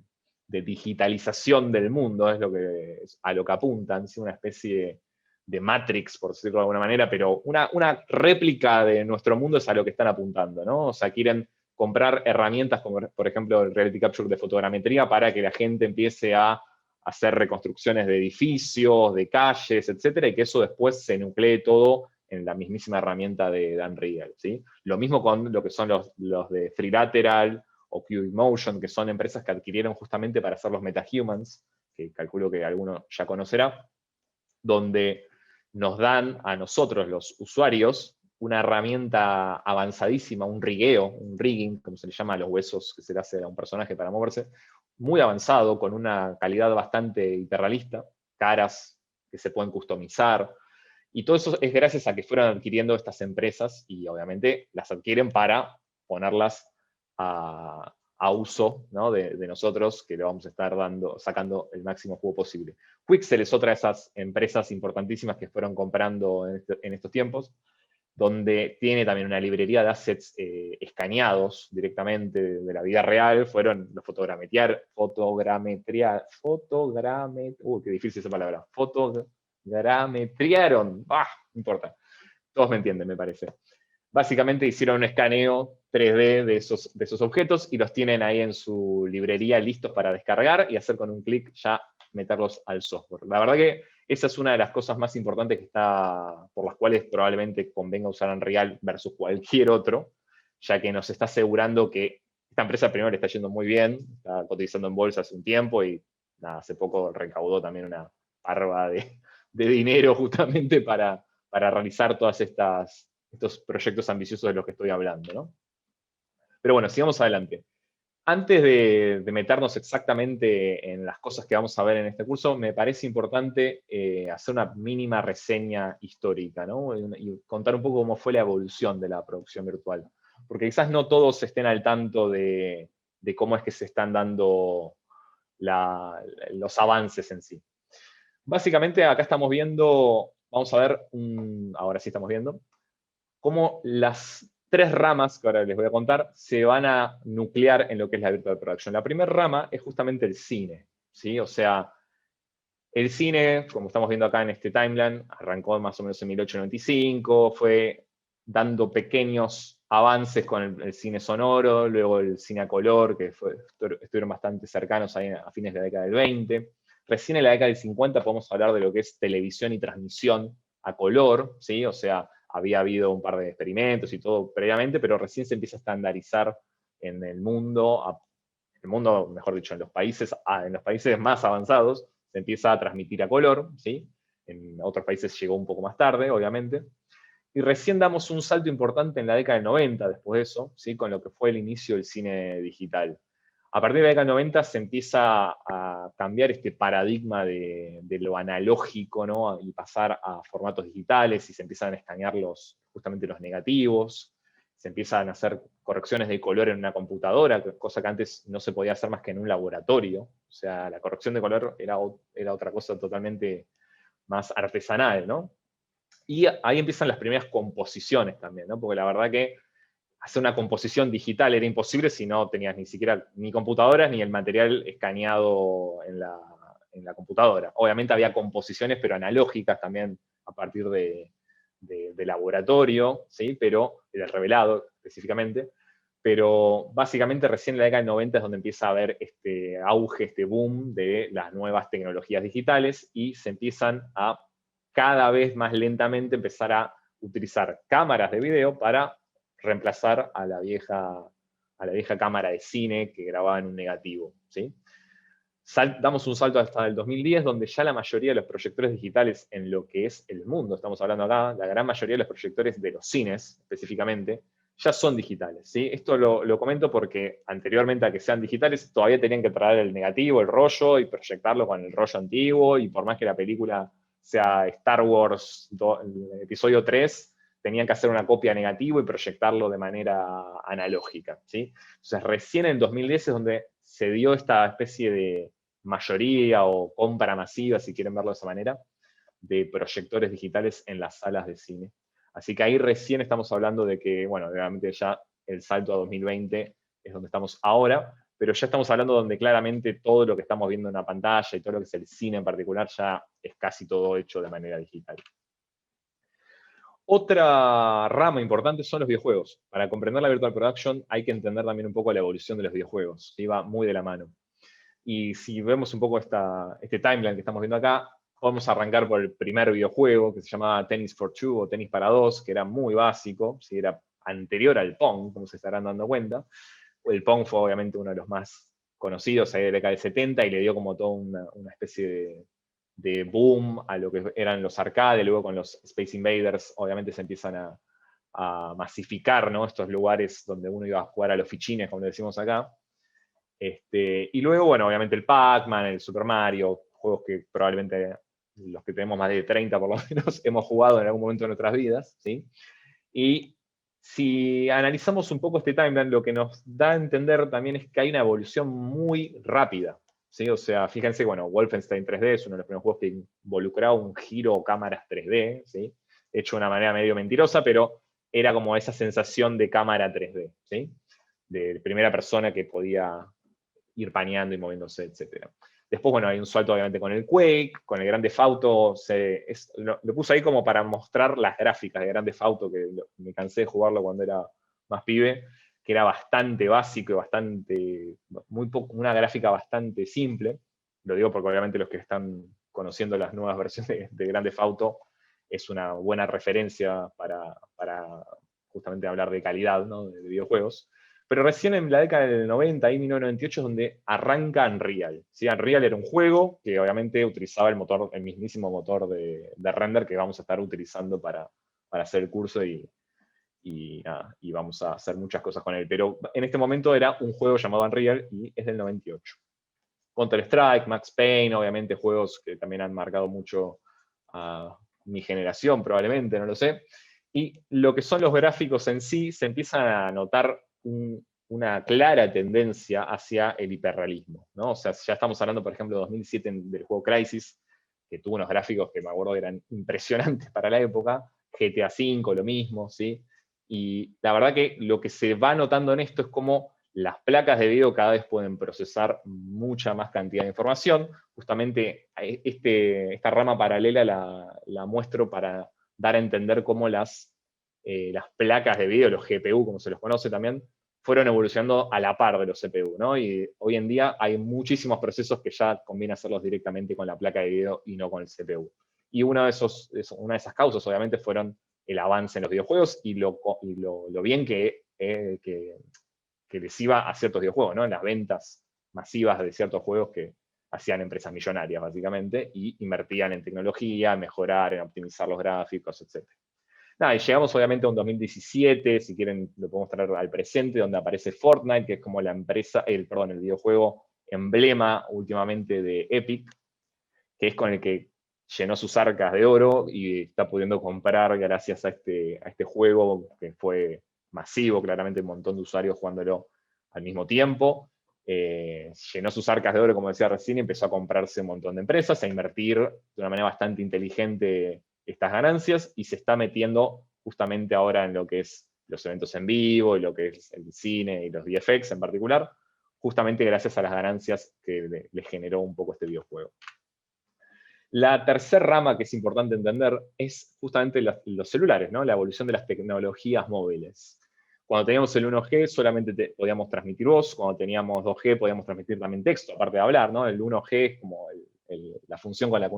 digitalización del mundo, es a lo que apuntan, ¿sí? Una especie de Matrix, por decirlo de alguna manera, pero una réplica de nuestro mundo es a lo que están apuntando, ¿no? O sea, quieren comprar herramientas como, por ejemplo, el Reality Capture de fotogrametría para que la gente empiece a hacer reconstrucciones de edificios, de calles, etcétera, y que eso después se nuclee todo en la mismísima herramienta de Unreal, ¿sí? Lo mismo con lo que son los de Trilateral o QMotion, que son empresas que adquirieron justamente para hacer los MetaHumans, que calculo que alguno ya conocerá, donde nos dan a nosotros, los usuarios, una herramienta avanzadísima, un rigging, como se le llama a los huesos que se le hace a un personaje para moverse, muy avanzado, con una calidad bastante hiperrealista, caras que se pueden customizar, y todo eso es gracias a que fueron adquiriendo estas empresas, y obviamente las adquieren para ponerlas a uso, ¿no? de nosotros, que le vamos a estar sacando el máximo jugo posible. Quixel es otra de esas empresas importantísimas que fueron comprando en estos tiempos, donde tiene también una librería de assets escaneados directamente de la vida real, qué difícil esa palabra, fotogrametriaron, no importa, todos me entienden, me parece. Básicamente hicieron un escaneo 3D de esos objetos y los tienen ahí en su librería listos para descargar y hacer con un clic ya meterlos al software. La verdad que esa es una de las cosas más importantes por las cuales probablemente convenga usar Unreal versus cualquier otro, ya que nos está asegurando que esta empresa primero le está yendo muy bien, está cotizando en bolsa hace un tiempo y nada, hace poco recaudó también una parva de dinero justamente para realizar todos estos proyectos ambiciosos de los que estoy hablando, ¿no? Pero bueno, sigamos adelante. Antes de meternos exactamente en las cosas que vamos a ver en este curso, me parece importante hacer una mínima reseña histórica, ¿no? Y contar un poco cómo fue la evolución de la producción virtual. Porque quizás no todos estén al tanto de cómo es que se están dando los avances en sí. Básicamente acá estamos viendo, vamos a ver, ahora sí estamos viendo, cómo las tres ramas que ahora les voy a contar se van a nuclear en lo que es la virtual production. La primera rama es justamente el cine, ¿sí? O sea, el cine, como estamos viendo acá en este timeline, arrancó más o menos en 1895, fue dando pequeños avances con el cine sonoro, luego el cine a color, que estuvieron bastante cercanos ahí a fines de la década del 20. Recién en la década del 50 podemos hablar de lo que es televisión y transmisión a color, ¿sí? O sea, había habido un par de experimentos y todo previamente, pero recién se empieza a estandarizar en el mundo, mejor dicho, en los países más avanzados, se empieza a transmitir a color, ¿sí? En otros países llegó un poco más tarde, obviamente. Y recién damos un salto importante en la década del 90, después de eso, ¿sí? Con lo que fue el inicio del cine digital. A partir de la década del 90 se empieza a cambiar este paradigma de lo analógico, ¿no? Y pasar a formatos digitales y se empiezan a escanear justamente los negativos, se empiezan a hacer correcciones de color en una computadora, cosa que antes no se podía hacer más que en un laboratorio. O sea, la corrección de color era otra cosa totalmente más artesanal, ¿no? Y ahí empiezan las primeras composiciones también, ¿no? Porque la verdad que hacer una composición digital era imposible si no tenías ni siquiera ni computadoras ni el material escaneado en la computadora. Obviamente había composiciones, pero analógicas también a partir de laboratorio, ¿sí? Pero del revelado específicamente. Pero básicamente recién en la década del 90 es donde empieza a haber este auge, este boom de las nuevas tecnologías digitales y se empiezan a cada vez más lentamente empezar a utilizar cámaras de video para reemplazar a la vieja cámara de cine que grababa en un negativo, ¿sí? Damos un salto hasta el 2010, donde ya la mayoría de los proyectores digitales en lo que es el mundo, estamos hablando acá, la gran mayoría de los proyectores de los cines, específicamente, ya son digitales, ¿sí? Esto lo comento porque anteriormente a que sean digitales, todavía tenían que traer el negativo, el rollo, y proyectarlo con el rollo antiguo, y por más que la película sea Star Wars el episodio 3, tenían que hacer una copia negativo y proyectarlo de manera analógica, ¿sí? Entonces, recién en 2010 es donde se dio esta especie de mayoría o compra masiva, si quieren verlo de esa manera, de proyectores digitales en las salas de cine. Así que ahí recién estamos hablando de que, bueno, realmente ya el salto a 2020 es donde estamos ahora, pero ya estamos hablando donde claramente todo lo que estamos viendo en la pantalla y todo lo que es el cine en particular ya es casi todo hecho de manera digital. Otra rama importante son los videojuegos. Para comprender la virtual production hay que entender también un poco la evolución de los videojuegos, que va muy de la mano. Y si vemos un poco este timeline que estamos viendo acá, podemos arrancar por el primer videojuego que se llamaba Tennis for Two o Tenis para Dos, que era muy básico, ¿sí? Era anterior al Pong, como se estarán dando cuenta. El Pong fue obviamente uno de los más conocidos ahí de la década del 70 y le dio como toda una especie de boom a lo que eran los arcades. Luego con los Space Invaders obviamente se empiezan a masificar, ¿no? Estos lugares donde uno iba a jugar a los fichines, como le decimos acá. Y luego, bueno, obviamente el Pac-Man, el Super Mario, juegos que probablemente los que tenemos más de 30 por lo menos hemos jugado en algún momento de nuestras vidas, ¿sí? Y si analizamos un poco este timeline, lo que nos da a entender también es que hay una evolución muy rápida, ¿sí? O sea, fíjense, bueno, Wolfenstein 3D es uno de los primeros juegos que involucraba un giro o cámaras 3D, ¿sí? Hecho de una manera medio mentirosa, pero era como esa sensación de cámara 3D, ¿sí? De primera persona que podía ir paneando y moviéndose, etc. Después, bueno, hay un salto obviamente con el Quake, con el Grand Theft Auto, lo puse ahí como para mostrar las gráficas de Grand Theft Auto, que me cansé de jugarlo cuando era más pibe, que era bastante básico y una gráfica bastante simple. Lo digo porque obviamente los que están conociendo las nuevas versiones de Grand Theft Auto es una buena referencia para justamente hablar de calidad, ¿no? de videojuegos. Pero recién en la década del 90, ahí 1998, es donde arranca Unreal. ¿Sí? Unreal era un juego que obviamente utilizaba el mismísimo motor de render que vamos a estar utilizando para hacer el curso y vamos a hacer muchas cosas con él. Pero en este momento era un juego llamado Unreal y es del 98. Counter-Strike, Max Payne, obviamente juegos que también han marcado mucho a mi generación, probablemente, no lo sé. Y lo que son los gráficos en sí, se empiezan a notar una clara tendencia hacia el hiperrealismo, ¿no? O sea, ya estamos hablando, por ejemplo, de 2007 del juego Crysis, que tuvo unos gráficos que me acuerdo que eran impresionantes para la época, GTA V, lo mismo, ¿sí? Y la verdad que lo que se va notando en esto es cómo las placas de video cada vez pueden procesar mucha más cantidad de información. Justamente esta rama paralela la muestro para dar a entender cómo las placas de video, los GPU, como se los conoce también, fueron evolucionando a la par de los CPU, ¿no? Y hoy en día hay muchísimos procesos que ya conviene hacerlos directamente con la placa de video y no con el CPU. Y una de esas causas, obviamente, fueron el avance en los videojuegos y lo bien que les iba a ciertos videojuegos, ¿no? En las ventas masivas de ciertos juegos que hacían empresas millonarias, básicamente, y invertían en tecnología, en mejorar, en optimizar los gráficos, etc. Nada, y llegamos obviamente a un 2017, si quieren lo podemos traer al presente, donde aparece Fortnite, que es como la empresa, el videojuego emblema últimamente de Epic, que es con el que llenó sus arcas de oro y está pudiendo comprar gracias a este juego que fue masivo, claramente un montón de usuarios jugándolo al mismo tiempo. Llenó sus arcas de oro, como decía recién, y empezó a comprarse un montón de empresas, a invertir de una manera bastante inteligente estas ganancias, y se está metiendo justamente ahora en lo que es los eventos en vivo, y lo que es el cine y los VFX en particular, justamente gracias a las ganancias que le generó un poco este videojuego. La tercera rama que es importante entender es justamente los celulares, ¿no? La evolución de las tecnologías móviles. Cuando teníamos el 1G solamente podíamos transmitir voz, cuando teníamos 2G podíamos transmitir también texto, aparte de hablar, ¿no? El 1G es como la función con la que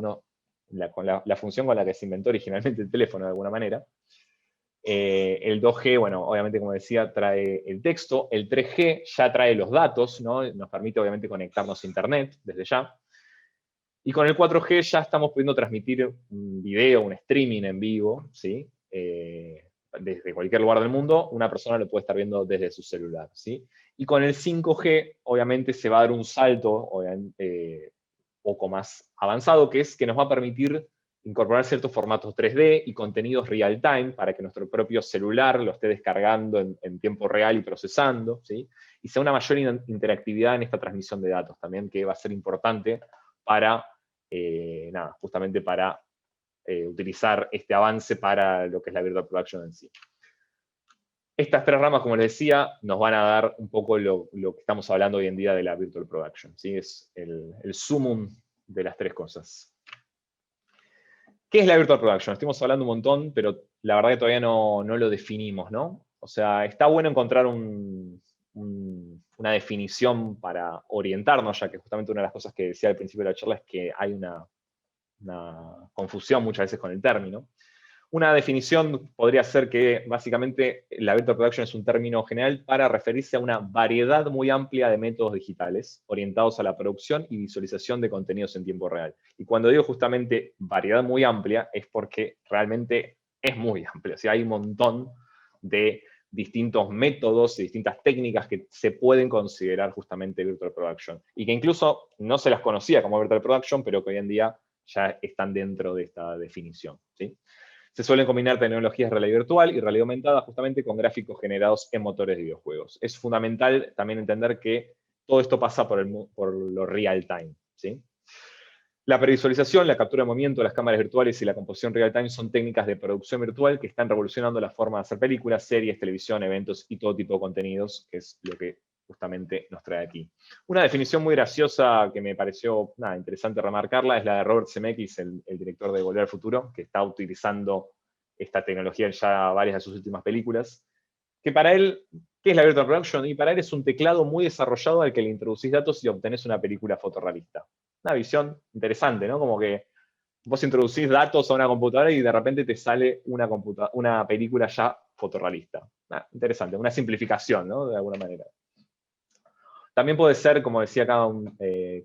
la función con la que se inventó originalmente el teléfono de alguna manera. El 2G, bueno, obviamente como decía, trae el texto. El 3G ya trae los datos, ¿no? Nos permite obviamente conectarnos a internet desde ya. Y con el 4G ya estamos pudiendo transmitir un video, un streaming en vivo, ¿sí? Desde cualquier lugar del mundo, una persona lo puede estar viendo desde su celular, ¿sí? Y con el 5G, obviamente, se va a dar un salto poco más avanzado, que es que nos va a permitir incorporar ciertos formatos 3D y contenidos real time para que nuestro propio celular lo esté descargando en tiempo real y procesando, ¿sí? Y sea una mayor interactividad en esta transmisión de datos también, que va a ser importante para, justamente para utilizar este avance para lo que es la Virtual Production en sí. Estas tres ramas, como les decía, nos van a dar un poco lo que estamos hablando hoy en día de la Virtual Production, ¿sí? Es el sumum de las tres cosas. ¿Qué es la Virtual Production? Estuvimos hablando un montón, pero la verdad que todavía no lo definimos, ¿no? O sea, está bueno encontrar una definición para orientarnos, ya que justamente una de las cosas que decía al principio de la charla es que hay una confusión muchas veces con el término. Una definición podría ser que básicamente la Virtual Production es un término general para referirse a una variedad muy amplia de métodos digitales orientados a la producción y visualización de contenidos en tiempo real. Y cuando digo justamente variedad muy amplia es porque realmente es muy amplia. O sea, hay un montón de distintos métodos y distintas técnicas que se pueden considerar justamente Virtual Production. Y que incluso no se las conocía como Virtual Production, pero que hoy en día ya están dentro de esta definición, ¿sí? Se suelen combinar tecnologías de realidad virtual y realidad aumentada justamente con gráficos generados en motores de videojuegos. Es fundamental también entender que todo esto pasa por lo real time, ¿sí? La previsualización, la captura de movimiento, las cámaras virtuales y la composición real time son técnicas de producción virtual que están revolucionando la forma de hacer películas, series, televisión, eventos y todo tipo de contenidos, que es lo que justamente nos trae aquí. Una definición muy graciosa que me pareció interesante remarcarla es la de Robert Zemeckis, el director de Volver al Futuro, que está utilizando esta tecnología en ya varias de sus últimas películas, que para él, ¿qué es la Virtual Production? Y para él es un teclado muy desarrollado al que le introducís datos y obtenés una película fotorrealista. Una visión interesante, ¿no? Como que vos introducís datos a una computadora y de repente te sale una película ya fotorrealista. Interesante, una simplificación, ¿no? De alguna manera. También puede ser, como decía acá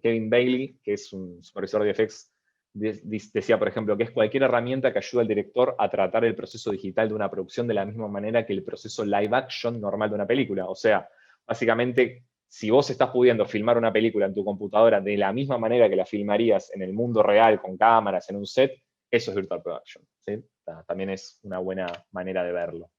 Kevin Bailey, que es un supervisor de VFX, decía, por ejemplo, que es cualquier herramienta que ayude al director a tratar el proceso digital de una producción de la misma manera que el proceso live action normal de una película. O sea, básicamente, si vos estás pudiendo filmar una película en tu computadora de la misma manera que la filmarías en el mundo real, con cámaras, en un set, eso es virtual production, ¿sí? También es una buena manera de verlo.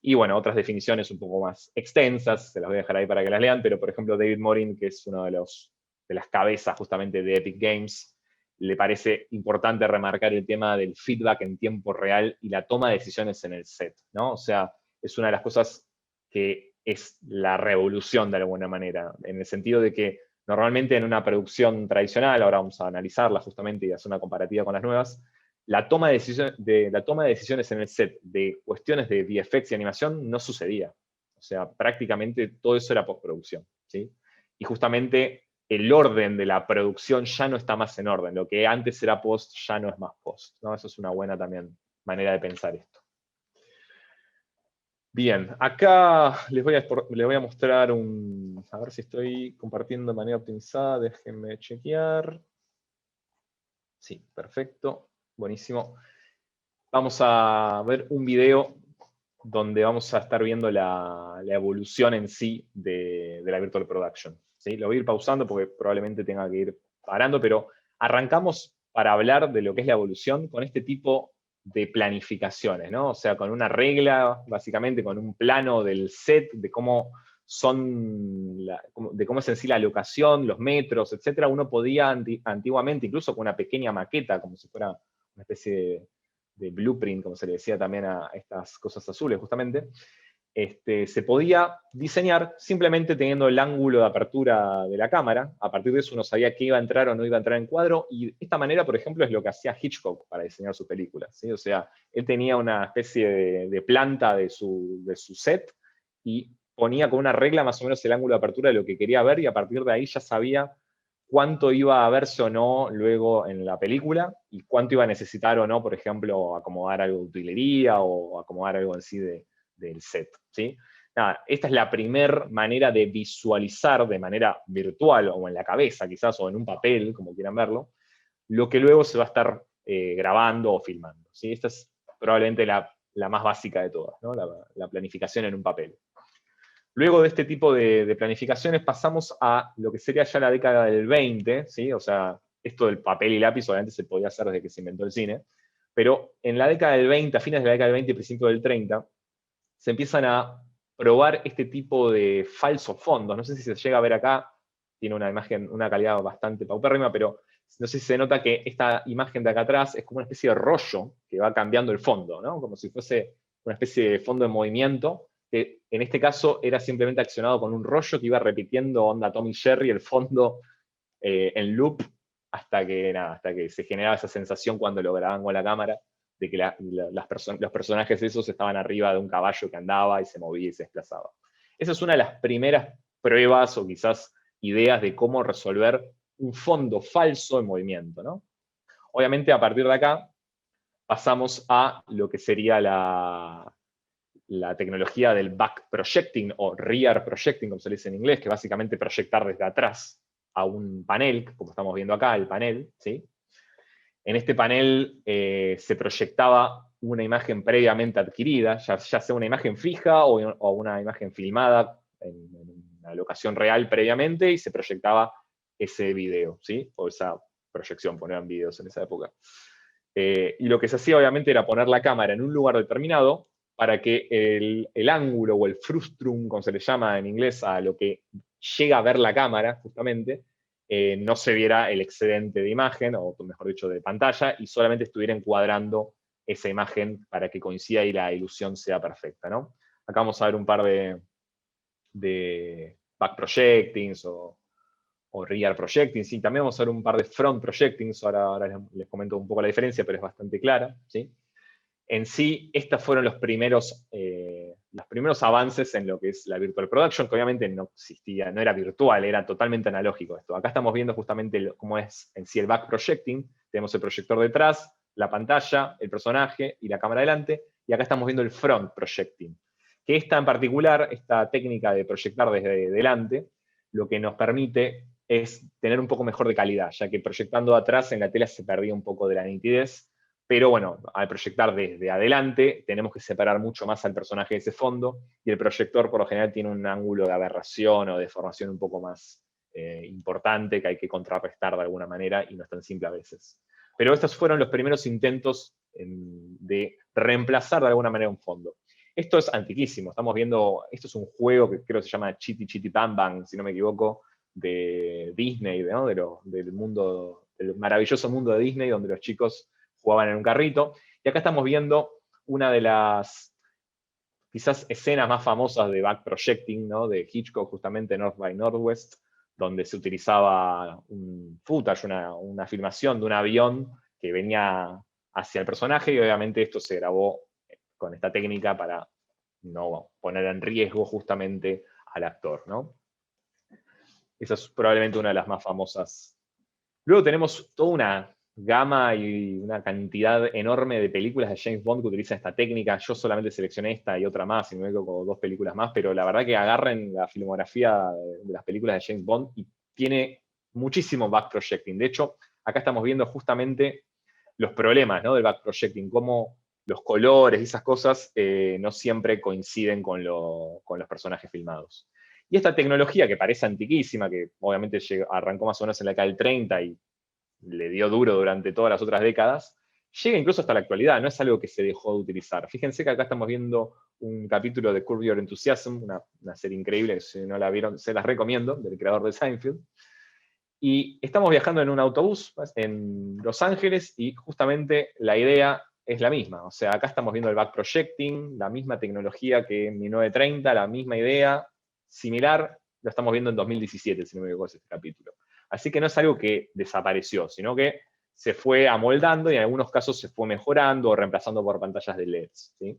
Y bueno, otras definiciones un poco más extensas, se las voy a dejar ahí para que las lean, pero por ejemplo David Morin, que es uno de las cabezas justamente de Epic Games, le parece importante remarcar el tema del feedback en tiempo real y la toma de decisiones en el set, ¿no? O sea, es una de las cosas que es la revolución de alguna manera, en el sentido de que normalmente en una producción tradicional, ahora vamos a analizarla justamente y hacer una comparativa con las nuevas, la toma de decisiones en el set de cuestiones de VFX y animación no sucedía. O sea, prácticamente todo eso era postproducción, ¿sí? Y justamente el orden de la producción ya no está más en orden. Lo que antes era post ya no es más post, ¿no? Eso es una buena también manera de pensar esto. Bien, acá les voy a mostrar a ver si estoy compartiendo de manera optimizada, déjenme chequear. Sí, perfecto, buenísimo. Vamos a ver un video donde vamos a estar viendo la evolución en sí de la Virtual Production, ¿sí? Lo voy a ir pausando porque probablemente tenga que ir parando, pero arrancamos para hablar de lo que es la evolución con este tipo de planificaciones, ¿no? O sea, con una regla, básicamente con un plano del set, de cómo es en sí la locación, los metros, etc. Uno podía antiguamente, incluso con una pequeña maqueta, como si fuera una especie de blueprint, como se le decía también a estas cosas azules, justamente, se podía diseñar simplemente teniendo el ángulo de apertura de la cámara. A partir de eso uno sabía qué iba a entrar o no iba a entrar en cuadro, y de esta manera, por ejemplo, es lo que hacía Hitchcock para diseñar sus películas, ¿sí? O sea, él tenía una especie de planta de su set y ponía con una regla más o menos el ángulo de apertura de lo que quería ver, y a partir de ahí ya sabía cuánto iba a verse o no luego en la película y cuánto iba a necesitar o no, por ejemplo, acomodar algo de utilería o acomodar algo en sí del set, ¿sí? Nada, esta es la primera manera de visualizar de manera virtual o en la cabeza quizás o en un papel, como quieran verlo, lo que luego se va a estar grabando o filmando, ¿sí? Esta es probablemente la más básica de todas, ¿no? La planificación en un papel. Luego de este tipo de planificaciones pasamos a lo que sería ya la década del 20, ¿sí? O sea, esto del papel y lápiz obviamente se podía hacer desde que se inventó el cine, pero en la década del 20, a fines de la década del 20 y principios del 30, se empiezan a probar este tipo de falsos fondos. No sé si se llega a ver acá, tiene una imagen, una calidad bastante paupérrima, pero no sé si se nota que esta imagen de acá atrás es como una especie de rollo que va cambiando el fondo, ¿no? Como si fuese una especie de fondo en movimiento, que en este caso era simplemente accionado con un rollo que iba repitiendo onda Tom y Jerry el fondo en loop hasta que se generaba esa sensación cuando lo grababan con la cámara de que los personajes esos estaban arriba de un caballo que andaba y se movía y se desplazaba. Esa es una de las primeras pruebas o quizás ideas de cómo resolver un fondo falso en movimiento, ¿no? Obviamente a partir de acá pasamos a lo que sería la tecnología del back projecting o rear projecting, como se le dice en inglés, que básicamente proyectar desde atrás a un panel, como estamos viendo acá, el panel, ¿sí? En este panel se proyectaba una imagen previamente adquirida, ya sea una imagen fija o una imagen filmada en una locación real previamente, y se proyectaba ese video, ¿sí? O esa proyección, ponían videos en esa época. Y lo que se hacía obviamente era poner la cámara en un lugar determinado para que el ángulo o el frustrum, como se le llama en inglés, a lo que llega a ver la cámara, justamente, no se viera el excedente de imagen, o mejor dicho, de pantalla, y solamente estuviera encuadrando esa imagen para que coincida y la ilusión sea perfecta, ¿no? Acá vamos a ver un par de back projectings o rear projectings, y también vamos a ver un par de front projectings, ahora les comento un poco la diferencia, pero es bastante clara, ¿sí? En sí, estos fueron los primeros avances en lo que es la Virtual Production, que obviamente no existía, no era virtual, era totalmente analógico esto. Acá estamos viendo justamente cómo es en sí el back projecting. Tenemos el proyector detrás, la pantalla, el personaje y la cámara delante, y acá estamos viendo el front projecting, que esta en particular, esta técnica de proyectar desde delante, lo que nos permite es tener un poco mejor de calidad, ya que proyectando atrás en la tela se perdía un poco de la nitidez, pero bueno, al proyectar desde adelante tenemos que separar mucho más al personaje de ese fondo, y el proyector por lo general tiene un ángulo de aberración o deformación un poco más importante que hay que contrarrestar de alguna manera y no es tan simple a veces. Pero estos fueron los primeros intentos de reemplazar de alguna manera un fondo. Esto es antiquísimo, estamos viendo, esto es un juego que creo que se llama Chitty Chitty Bang Bang, si no me equivoco, de Disney, ¿no? Del maravilloso mundo de Disney, donde los chicos jugaban en un carrito. Y acá estamos viendo una de las quizás escenas más famosas de back projecting, ¿no? De Hitchcock, justamente North by Northwest, donde se utilizaba un footage, una filmación de un avión que venía hacia el personaje, y obviamente esto se grabó con esta técnica para no poner en riesgo justamente al actor, ¿no? Esa es probablemente una de las más famosas. Luego tenemos toda una gama y una cantidad enorme de películas de James Bond que utilizan esta técnica. Yo solamente seleccioné esta y otra más, y me veo como 2 películas más, pero la verdad que agarren la filmografía de las películas de James Bond y tiene muchísimo back projecting. De hecho, acá estamos viendo justamente los problemas, ¿no? Del back projecting, cómo los colores y esas cosas no siempre coinciden con los personajes filmados. Y esta tecnología, que parece antiquísima, que obviamente arrancó más o menos en la década del 30 y le dio duro durante todas las otras décadas, llega incluso hasta la actualidad, no es algo que se dejó de utilizar. Fíjense que acá estamos viendo un capítulo de Curb Your Enthusiasm, una serie increíble, si no la vieron, se las recomiendo, del creador de Seinfeld. Y estamos viajando en un autobús en Los Ángeles, y justamente la idea es la misma. O sea, acá estamos viendo el back projecting, la misma tecnología que en 1930, la misma idea, similar, lo estamos viendo en 2017, si no me equivoco, es este capítulo. Así que no es algo que desapareció, sino que se fue amoldando y en algunos casos se fue mejorando o reemplazando por pantallas de LEDs, ¿sí?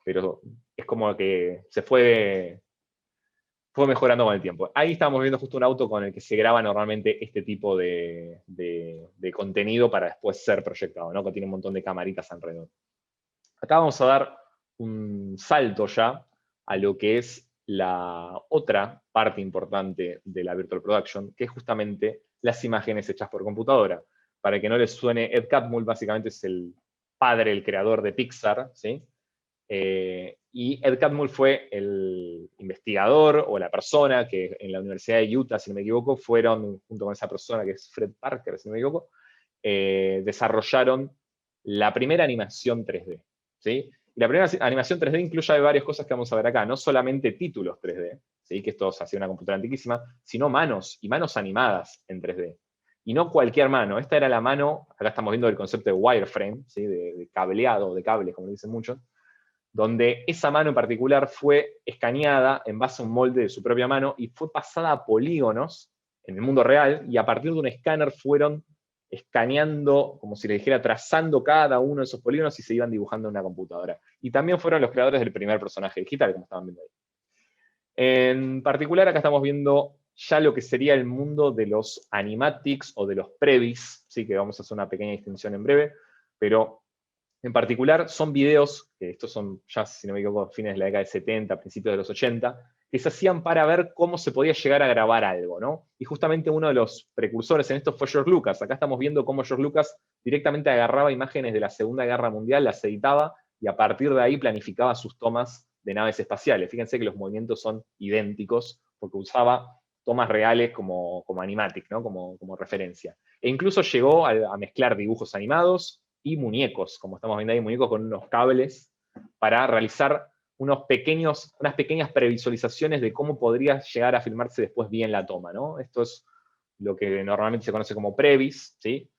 Pero es como que se fue mejorando con el tiempo. Ahí estamos viendo justo un auto con el que se graba normalmente este tipo de contenido para después ser proyectado, ¿no? Que tiene un montón de camaritas alrededor. Acá vamos a dar un salto ya a lo que es la otra parte importante de la Virtual Production, que es justamente las imágenes hechas por computadora. Para que no les suene, Ed Catmull básicamente es el padre, el creador de Pixar, ¿sí? Y Ed Catmull fue el investigador o la persona que en la Universidad de Utah, si no me equivoco, fueron, junto con esa persona que es Fred Parker, si no me equivoco, desarrollaron la primera animación 3D, ¿sí? Y la primera animación 3D incluye varias cosas que vamos a ver acá, no solamente títulos 3D, ¿sí? Que esto se hacía en una computadora antiquísima, sino manos, y manos animadas en 3D. Y no cualquier mano, esta era la mano, acá estamos viendo el concepto de wireframe, ¿sí? De cableado, de cable, como dicen muchos, donde esa mano en particular fue escaneada en base a un molde de su propia mano y fue pasada a polígonos en el mundo real, y a partir de un escáner fueron escaneando, como si le dijera, trazando cada uno de esos polígonos y se iban dibujando en una computadora. Y también fueron los creadores del primer personaje digital, como estaban viendo ahí. En particular, acá estamos viendo ya lo que sería el mundo de los animatics o de los previs, sí, que vamos a hacer una pequeña distinción en breve, pero en particular son videos, que estos son ya, si no me equivoco, fines de la década de 70, principios de los 80, que se hacían para ver cómo se podía llegar a grabar algo, ¿no? Y justamente uno de los precursores en esto fue George Lucas. Acá estamos viendo cómo George Lucas directamente agarraba imágenes de la Segunda Guerra Mundial, las editaba, y a partir de ahí planificaba sus tomas de naves espaciales. Fíjense que los movimientos son idénticos, porque usaba tomas reales como animatic, ¿no? Como referencia. E incluso llegó a mezclar dibujos animados y muñecos, como estamos viendo ahí, muñecos con unos cables, para realizar unas pequeñas previsualizaciones de cómo podría llegar a filmarse después bien la toma, ¿no? Esto es lo que normalmente se conoce como previs, ¿sí?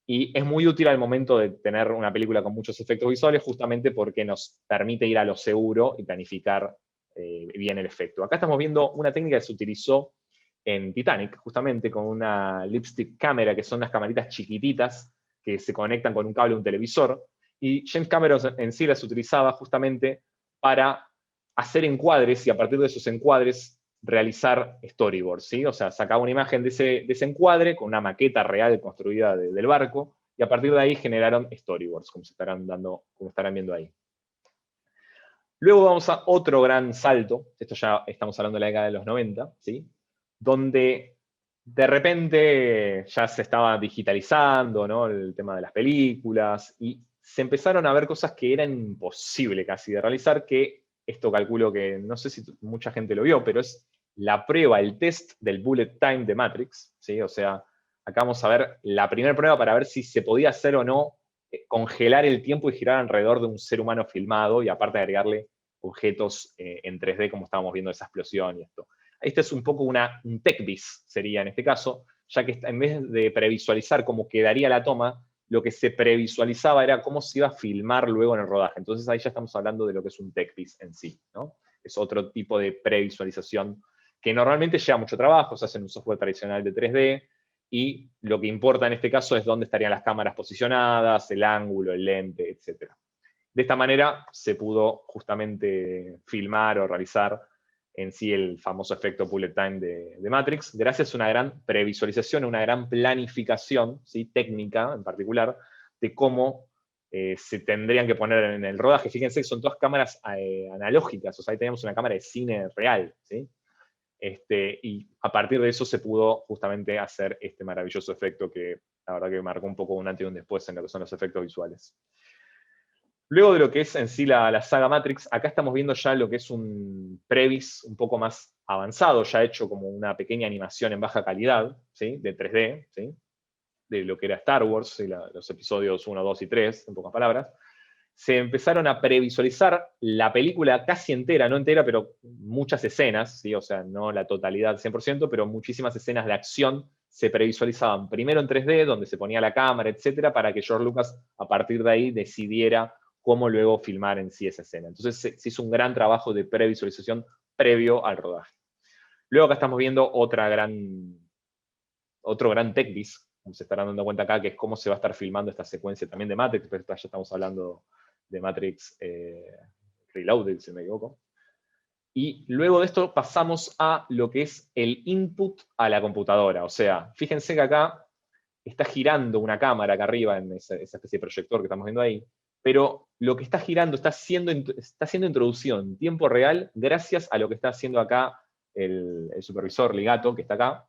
Y es muy útil al momento de tener una película con muchos efectos visuales, justamente porque nos permite ir a lo seguro y planificar bien el efecto. Acá estamos viendo una técnica que se utilizó en Titanic, justamente con una lipstick camera, que son unas camaritas chiquititas que se conectan con un cable a un televisor, y James Cameron en sí las utilizaba justamente para hacer encuadres y a partir de esos encuadres realizar storyboards, ¿sí? O sea, sacaba una imagen de ese encuadre con una maqueta real construida del barco, y a partir de ahí generaron storyboards, como estarán viendo ahí. Luego vamos a otro gran salto, esto ya estamos hablando de la década de los 90, ¿sí? Donde de repente ya se estaba digitalizando, ¿no? El tema de las películas, y se empezaron a ver cosas que eran imposible casi de realizar, que esto calculo que, no sé si mucha gente lo vio, pero es la prueba, el test del bullet time de Matrix, ¿sí? O sea, acá vamos a ver la primera prueba para ver si se podía hacer o no congelar el tiempo y girar alrededor de un ser humano filmado, y aparte agregarle objetos en 3D, como estábamos viendo esa explosión y esto. Este es un poco un tech-vis, sería en este caso, ya que en vez de previsualizar cómo quedaría la toma, lo que se previsualizaba era cómo se iba a filmar luego en el rodaje. Entonces ahí ya estamos hablando de lo que es un tech-vis en sí, ¿no? Es otro tipo de previsualización que normalmente lleva mucho trabajo, se hace en un software tradicional de 3D, y lo que importa en este caso es dónde estarían las cámaras posicionadas, el ángulo, el lente, etc. De esta manera se pudo justamente filmar o realizar en sí el famoso efecto bullet time de Matrix, gracias a una gran previsualización, una gran planificación, ¿sí? Técnica en particular, de cómo se tendrían que poner en el rodaje. Fíjense que son todas cámaras analógicas, o sea, ahí teníamos una cámara de cine real, ¿sí? Y a partir de eso se pudo justamente hacer este maravilloso efecto que la verdad que marcó un poco un antes y un después en lo que son los efectos visuales. Luego de lo que es en sí la saga Matrix, acá estamos viendo ya lo que es un previs un poco más avanzado, ya hecho como una pequeña animación en baja calidad, ¿sí? De 3D, ¿sí? De lo que era Star Wars, ¿sí? Los episodios 1, 2 y 3, en pocas palabras. Se empezaron a previsualizar la película casi entera, no entera, pero muchas escenas, ¿sí? O sea, no la totalidad 100%, pero muchísimas escenas de acción se previsualizaban primero en 3D, donde se ponía la cámara, etcétera, para que George Lucas a partir de ahí decidiera cómo luego filmar en sí esa escena. Entonces se hizo un gran trabajo de previsualización previo al rodaje. Luego acá estamos viendo otro gran tech-vis, como se estarán dando cuenta acá, que es cómo se va a estar filmando esta secuencia también de Matrix, pero ya estamos hablando de Matrix Reloaded, si no me equivoco. Y luego de esto pasamos a lo que es el input a la computadora. O sea, fíjense que acá está girando una cámara acá arriba en esa especie de proyector que estamos viendo ahí, pero lo que está girando está siendo introducido en tiempo real gracias a lo que está haciendo acá el supervisor Ligato, que está acá.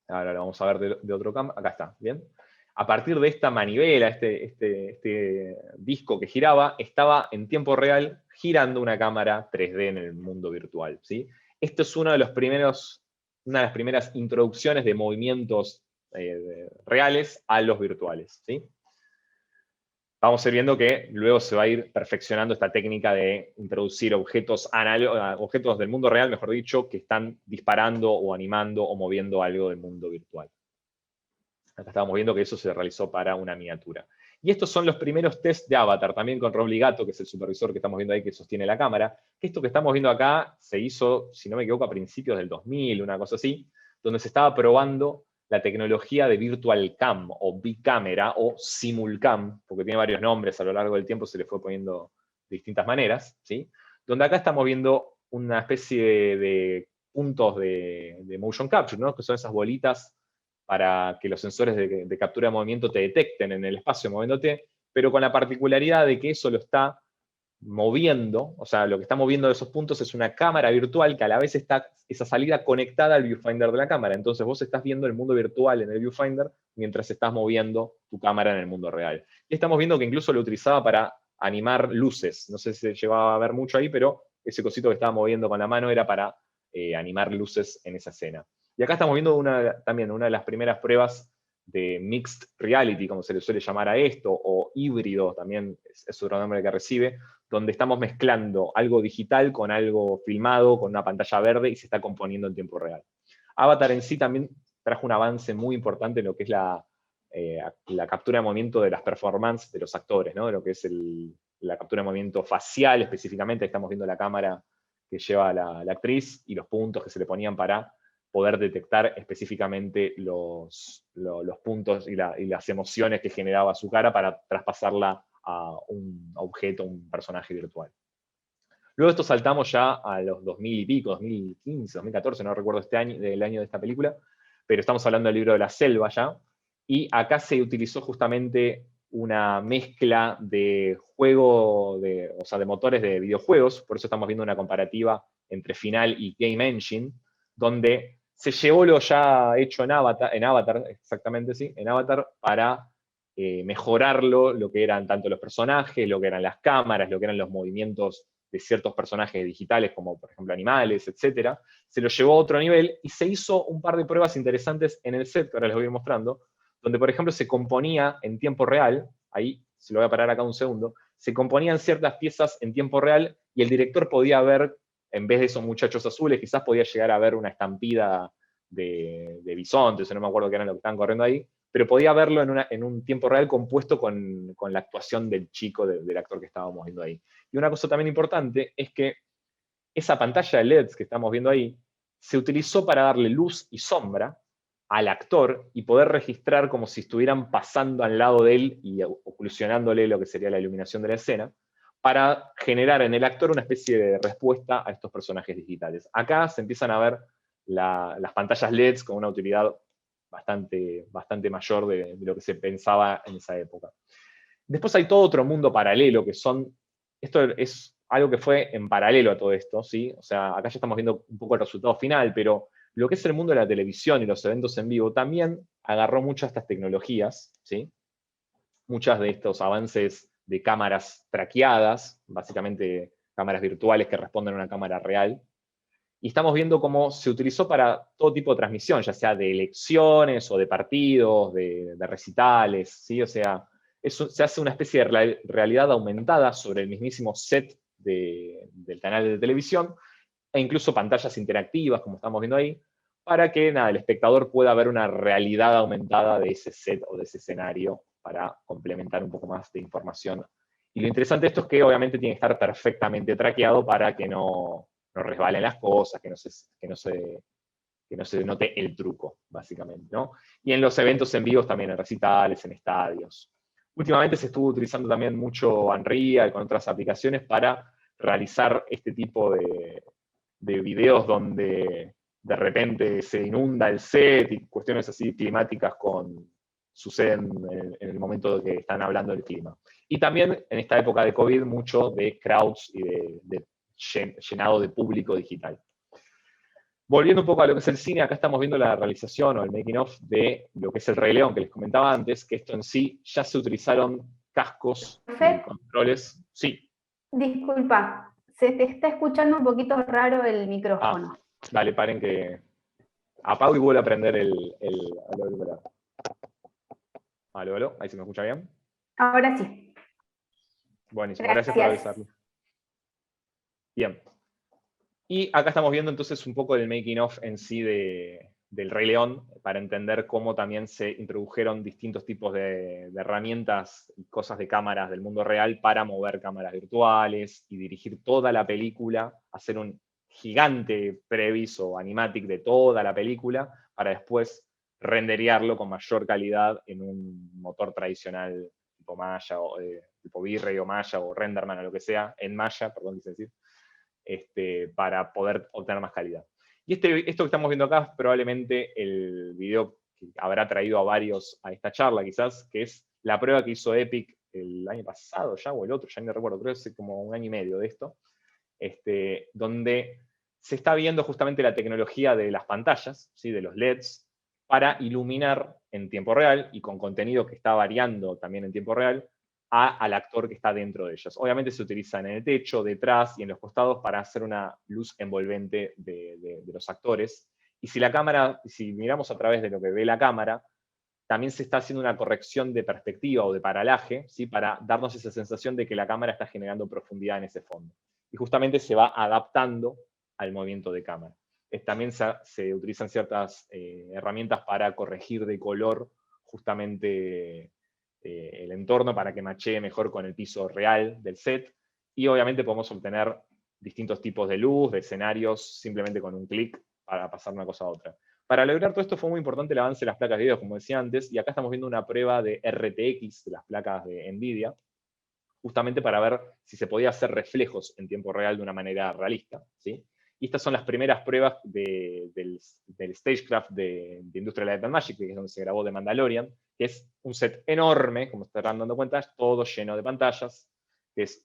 Ahora lo vamos a ver de otro campo. Acá está, ¿bien? A partir de esta manivela, este disco que giraba, estaba en tiempo real girando una cámara 3D en el mundo virtual, ¿sí? Esto es una de las primeras introducciones de movimientos reales a los virtuales, ¿sí? Vamos a ir viendo que luego se va a ir perfeccionando esta técnica de introducir objetos del mundo real, mejor dicho, que están disparando o animando o moviendo algo del mundo virtual. Acá estábamos viendo que eso se realizó para una miniatura. Y estos son los primeros test de Avatar, también con Rob Ligato, que es el supervisor que estamos viendo ahí, que sostiene la cámara. Esto que estamos viendo acá se hizo, si no me equivoco, a principios del 2000, una cosa así, donde se estaba probando la tecnología de Virtual Cam, o Bicamera, o Simulcam, porque tiene varios nombres, a lo largo del tiempo se le fue poniendo de distintas maneras, ¿sí? Donde acá estamos viendo una especie de puntos de motion capture, ¿no? Que son esas bolitas para que los sensores de captura de movimiento te detecten en el espacio moviéndote, pero con la particularidad de que eso lo está moviendo, o sea, lo que está moviendo de esos puntos es una cámara virtual que a la vez está esa salida conectada al viewfinder de la cámara. Entonces vos estás viendo el mundo virtual en el viewfinder mientras estás moviendo tu cámara en el mundo real. Y estamos viendo que incluso lo utilizaba para animar luces. No sé si se llevaba a ver mucho ahí, pero ese cosito que estaba moviendo con la mano era para animar luces en esa escena. Y acá estamos viendo también una de las primeras pruebas de mixed reality, como se le suele llamar a esto, o híbrido, también es otro nombre que recibe, donde estamos mezclando algo digital con algo filmado, con una pantalla verde, y se está componiendo en tiempo real. Avatar en sí también trajo un avance muy importante en lo que es la captura de movimiento de las performances de los actores, ¿no? Lo que es la captura de movimiento facial específicamente. Estamos viendo la cámara que lleva la actriz y los puntos que se le ponían para poder detectar específicamente los puntos y las emociones que generaba su cara para traspasarla a un objeto, un personaje virtual. Luego esto saltamos ya a los 2000 y pico, 2015, 2014, no recuerdo el año de esta película, pero estamos hablando del libro de la selva ya, y acá se utilizó justamente una mezcla de juego, o sea, de motores de videojuegos, por eso estamos viendo una comparativa entre Final y Game Engine, donde se llevó lo ya hecho en Avatar, exactamente, sí, en Avatar, para mejorarlo, lo que eran tanto los personajes, lo que eran las cámaras, lo que eran los movimientos de ciertos personajes digitales, como por ejemplo animales, etc. Se lo llevó a otro nivel y se hizo un par de pruebas interesantes en el set, que ahora les voy a ir mostrando, donde por ejemplo se componía en tiempo real, ahí se lo voy a parar acá un segundo, se componían ciertas piezas en tiempo real y el director podía ver, en vez de esos muchachos azules, quizás podía llegar a ver una estampida de bisontes, no me acuerdo qué eran lo que estaban corriendo ahí, pero podía verlo en un tiempo real compuesto con la actuación del chico, del actor que estábamos viendo ahí. Y una cosa también importante es que esa pantalla de LEDs que estamos viendo ahí se utilizó para darle luz y sombra al actor y poder registrar como si estuvieran pasando al lado de él y oclusionándole lo que sería la iluminación de la escena, para generar en el actor una especie de respuesta a estos personajes digitales. Acá se empiezan a ver las pantallas LEDs con una utilidad bastante mayor de lo que se pensaba en esa época. Después hay todo otro mundo paralelo, esto es algo que fue en paralelo a todo esto, ¿sí? O sea, acá ya estamos viendo un poco el resultado final, pero lo que es el mundo de la televisión y los eventos en vivo también agarró muchas de estas tecnologías, ¿sí? Muchas de estos avances de cámaras traqueadas, básicamente cámaras virtuales que responden a una cámara real, y estamos viendo cómo se utilizó para todo tipo de transmisión, ya sea de elecciones o de partidos, de recitales, ¿sí? O sea, se hace una especie de realidad aumentada sobre el mismísimo set del canal de televisión, e incluso pantallas interactivas, como estamos viendo ahí, para que nada, el espectador pueda ver una realidad aumentada de ese set o de ese escenario para complementar un poco más de información. Y lo interesante de esto es que obviamente tiene que estar perfectamente traqueado para que no resbalen las cosas, que no se note el truco, básicamente, ¿no? Y en los eventos en vivos también, en recitales, en estadios. Últimamente se estuvo utilizando también mucho Unreal con otras aplicaciones para realizar este tipo de videos donde de repente se inunda el set y cuestiones así climáticas suceden en el momento que están hablando del clima. Y también en esta época de COVID mucho de crowds y de llenado de público digital. Volviendo un poco a lo que es el cine, acá estamos viendo la realización o el making of de lo que es el Rey León, que les comentaba antes, que esto en sí ya se utilizaron cascos y controles. Sí. Disculpa, se te está escuchando un poquito raro el micrófono. Dale, paren que apago y vuelvo a prender el auricular. Aló, ahí se me escucha bien. Ahora sí. Buenísimo, gracias por avisarlo. Bien. Y acá estamos viendo entonces un poco del making of en sí del Rey León, para entender cómo también se introdujeron distintos tipos de herramientas y cosas de cámaras del mundo real para mover cámaras virtuales y dirigir toda la película, hacer un gigante previs o animatic de toda la película, para después renderearlo con mayor calidad en un motor tradicional tipo Maya, o tipo V-Ray o Maya o Renderman o lo que sea, en Maya, perdón, quise decir. Para poder obtener más calidad. Y esto que estamos viendo acá es probablemente el video que habrá traído a varios a esta charla, quizás, que es la prueba que hizo Epic el año pasado ya, o el otro, ya no recuerdo, creo que hace como un año y medio de esto, donde se está viendo justamente la tecnología de las pantallas, ¿sí? De los LEDs, para iluminar en tiempo real y con contenido que está variando también en tiempo real, al actor que está dentro de ellas. Obviamente se utilizan en el techo, detrás y en los costados para hacer una luz envolvente de los actores. Y si miramos a través de lo que ve la cámara, también se está haciendo una corrección de perspectiva o de paralaje, ¿sí? Para darnos esa sensación de que la cámara está generando profundidad en ese fondo. Y justamente se va adaptando al movimiento de cámara. También se utilizan ciertas herramientas para corregir de color justamente el entorno para que machee mejor con el piso real del set, y obviamente podemos obtener distintos tipos de luz, de escenarios, simplemente con un clic para pasar una cosa a otra. Para lograr todo esto fue muy importante el avance de las placas de video, como decía antes, y acá estamos viendo una prueba de RTX, de las placas de NVIDIA, justamente para ver si se podía hacer reflejos en tiempo real de una manera realista, ¿sí? Y estas son las primeras pruebas del Stagecraft de Industrial Light and Magic, que es donde se grabó The Mandalorian, que es un set enorme, como se estarán dando cuenta, todo lleno de pantallas,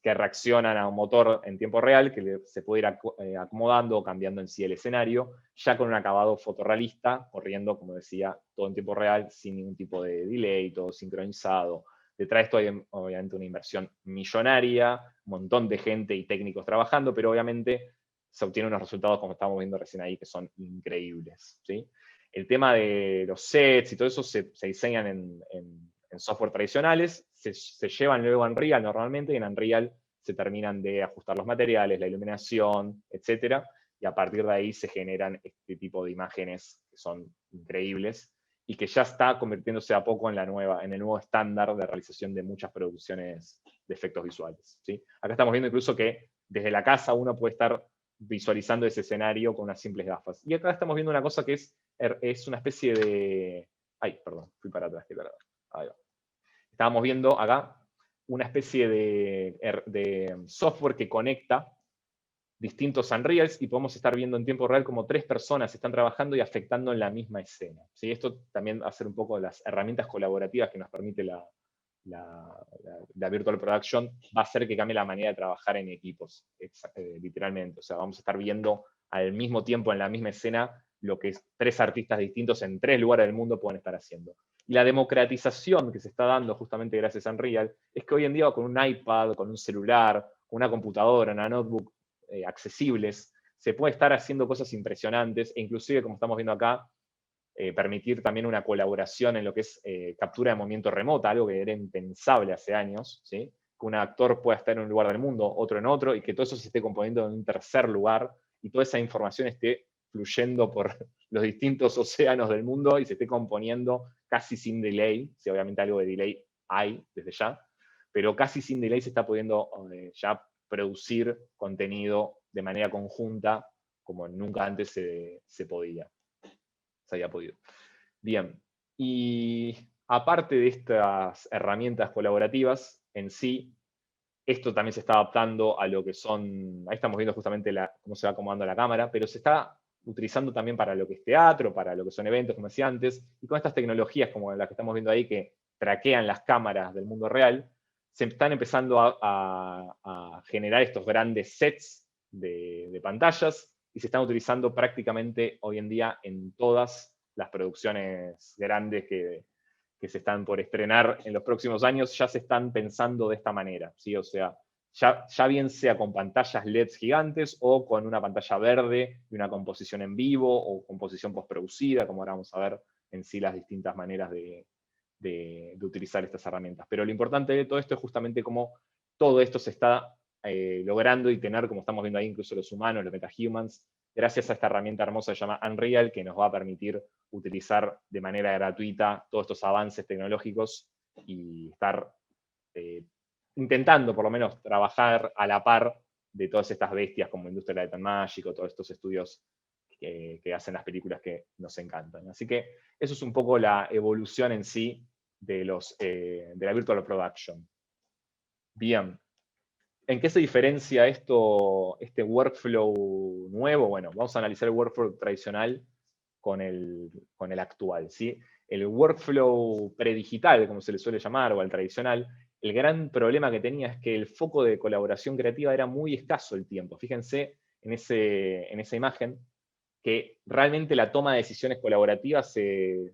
que reaccionan a un motor en tiempo real, que se puede ir acomodando o cambiando en sí el escenario, ya con un acabado fotorrealista, corriendo, como decía, todo en tiempo real, sin ningún tipo de delay, todo sincronizado. Detrás de esto hay obviamente una inversión millonaria, un montón de gente y técnicos trabajando, pero obviamente se obtienen unos resultados, como estamos viendo recién ahí, que son increíbles, ¿sí? El tema de los sets y todo eso se diseñan en software tradicionales, se llevan luego a Unreal normalmente, y en Unreal se terminan de ajustar los materiales, la iluminación, etc. Y a partir de ahí se generan este tipo de imágenes que son increíbles y que ya está convirtiéndose a poco en el nuevo estándar de realización de muchas producciones de efectos visuales, ¿sí? Acá estamos viendo incluso que desde la casa uno puede estar visualizando ese escenario con unas simples gafas. Y acá estamos viendo una cosa que es una especie de... Ay, perdón, fui para atrás. Ahí va. Estábamos viendo acá una especie de software que conecta distintos Unreals y podemos estar viendo en tiempo real como 3 personas están trabajando y afectando en la misma escena, ¿sí? Esto también va a ser un poco las herramientas colaborativas que nos permite la Virtual Production, va a hacer que cambie la manera de trabajar en equipos, literalmente. O sea, vamos a estar viendo al mismo tiempo en la misma escena lo que 3 artistas distintos en 3 lugares del mundo pueden estar haciendo. Y la democratización que se está dando justamente gracias a Unreal es que hoy en día con un iPad, con un celular, con una computadora, una notebook accesibles, se puede estar haciendo cosas impresionantes, e inclusive, como estamos viendo acá, permitir también una colaboración en lo que es captura de movimiento remota, algo que era impensable hace años, ¿sí? Que un actor pueda estar en un lugar del mundo, otro en otro, y que todo eso se esté componiendo en un tercer lugar, y toda esa información esté fluyendo por los distintos océanos del mundo y se esté componiendo casi sin delay, si obviamente algo de delay hay desde ya, pero casi sin delay se está pudiendo ya producir contenido de manera conjunta como nunca antes se podía. Se había podido. Bien, y aparte de estas herramientas colaborativas en sí, esto también se está adaptando a lo que son, ahí estamos viendo justamente cómo se va acomodando la cámara, pero se está utilizando también para lo que es teatro, para lo que son eventos, como decía antes, y con estas tecnologías como las que estamos viendo ahí, que traquean las cámaras del mundo real, se están empezando a generar estos grandes sets de pantallas, y se están utilizando prácticamente hoy en día en todas las producciones grandes que se están por estrenar en los próximos años, ya se están pensando de esta manera, ¿sí? O sea, ya bien sea con pantallas LEDs gigantes o con una pantalla verde y una composición en vivo o composición postproducida, como ahora vamos a ver en sí las distintas maneras de utilizar estas herramientas. Pero lo importante de todo esto es justamente cómo todo esto se está logrando y tener, como estamos viendo ahí, incluso los humanos, los metahumans, gracias a esta herramienta hermosa que se llama Unreal, que nos va a permitir utilizar de manera gratuita todos estos avances tecnológicos y estar intentando, por lo menos, trabajar a la par de todas estas bestias como Industrial Light and Magic o todos estos estudios que hacen las películas que nos encantan. Así que eso es un poco la evolución en sí de la Virtual Production. Bien. ¿En qué se diferencia este workflow nuevo? Bueno, vamos a analizar el workflow tradicional con el actual, ¿sí? El workflow predigital, como se le suele llamar, o el tradicional, el gran problema que tenía es que el foco de colaboración creativa era muy escaso el tiempo. Fíjense en esa imagen que realmente la toma de decisiones colaborativas se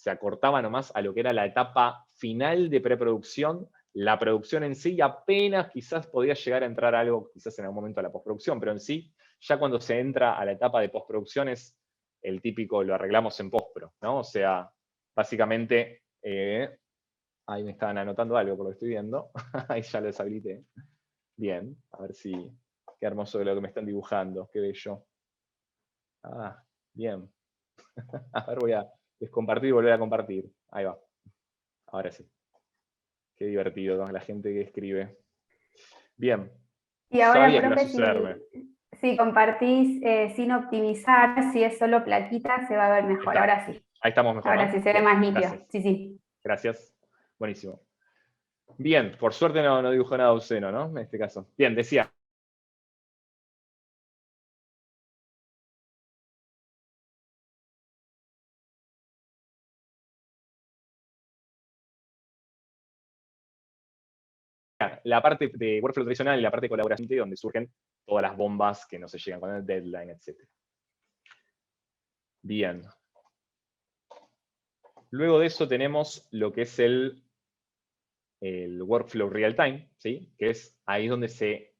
acortaba nomás a lo que era la etapa final de preproducción, la producción en sí, y apenas quizás podía llegar a entrar algo, quizás en algún momento a la postproducción, pero en sí, ya cuando se entra a la etapa de postproducción es el típico, lo arreglamos en postpro, ¿no? O sea, básicamente, ahí me estaban anotando algo por lo que estoy viendo, ahí ya lo deshabilité. Bien, a ver si, qué hermoso lo que me están dibujando, qué bello. Ah, bien. A ver, voy a descompartir y volver a compartir. Ahí va. Ahora sí. Qué divertido, ¿no? La gente que escribe. Bien. Y ahora, Sabía que iba a profe, sucederme. si compartís sin optimizar, si es solo plaquita, se va a ver mejor. Ahora sí. Ahí estamos mejor, Ahora ¿no? sí, se ve Bien, más nítido. gracias. Sí, sí. Gracias. Buenísimo. Bien, por suerte no dibujó nada obsceno, ¿no? En este caso. Bien, decía, la parte de workflow tradicional y la parte de colaboración, donde surgen todas las bombas que no se llegan con el deadline, etc. Bien. Luego de eso tenemos lo que es el workflow real time, ¿sí? Que es ahí donde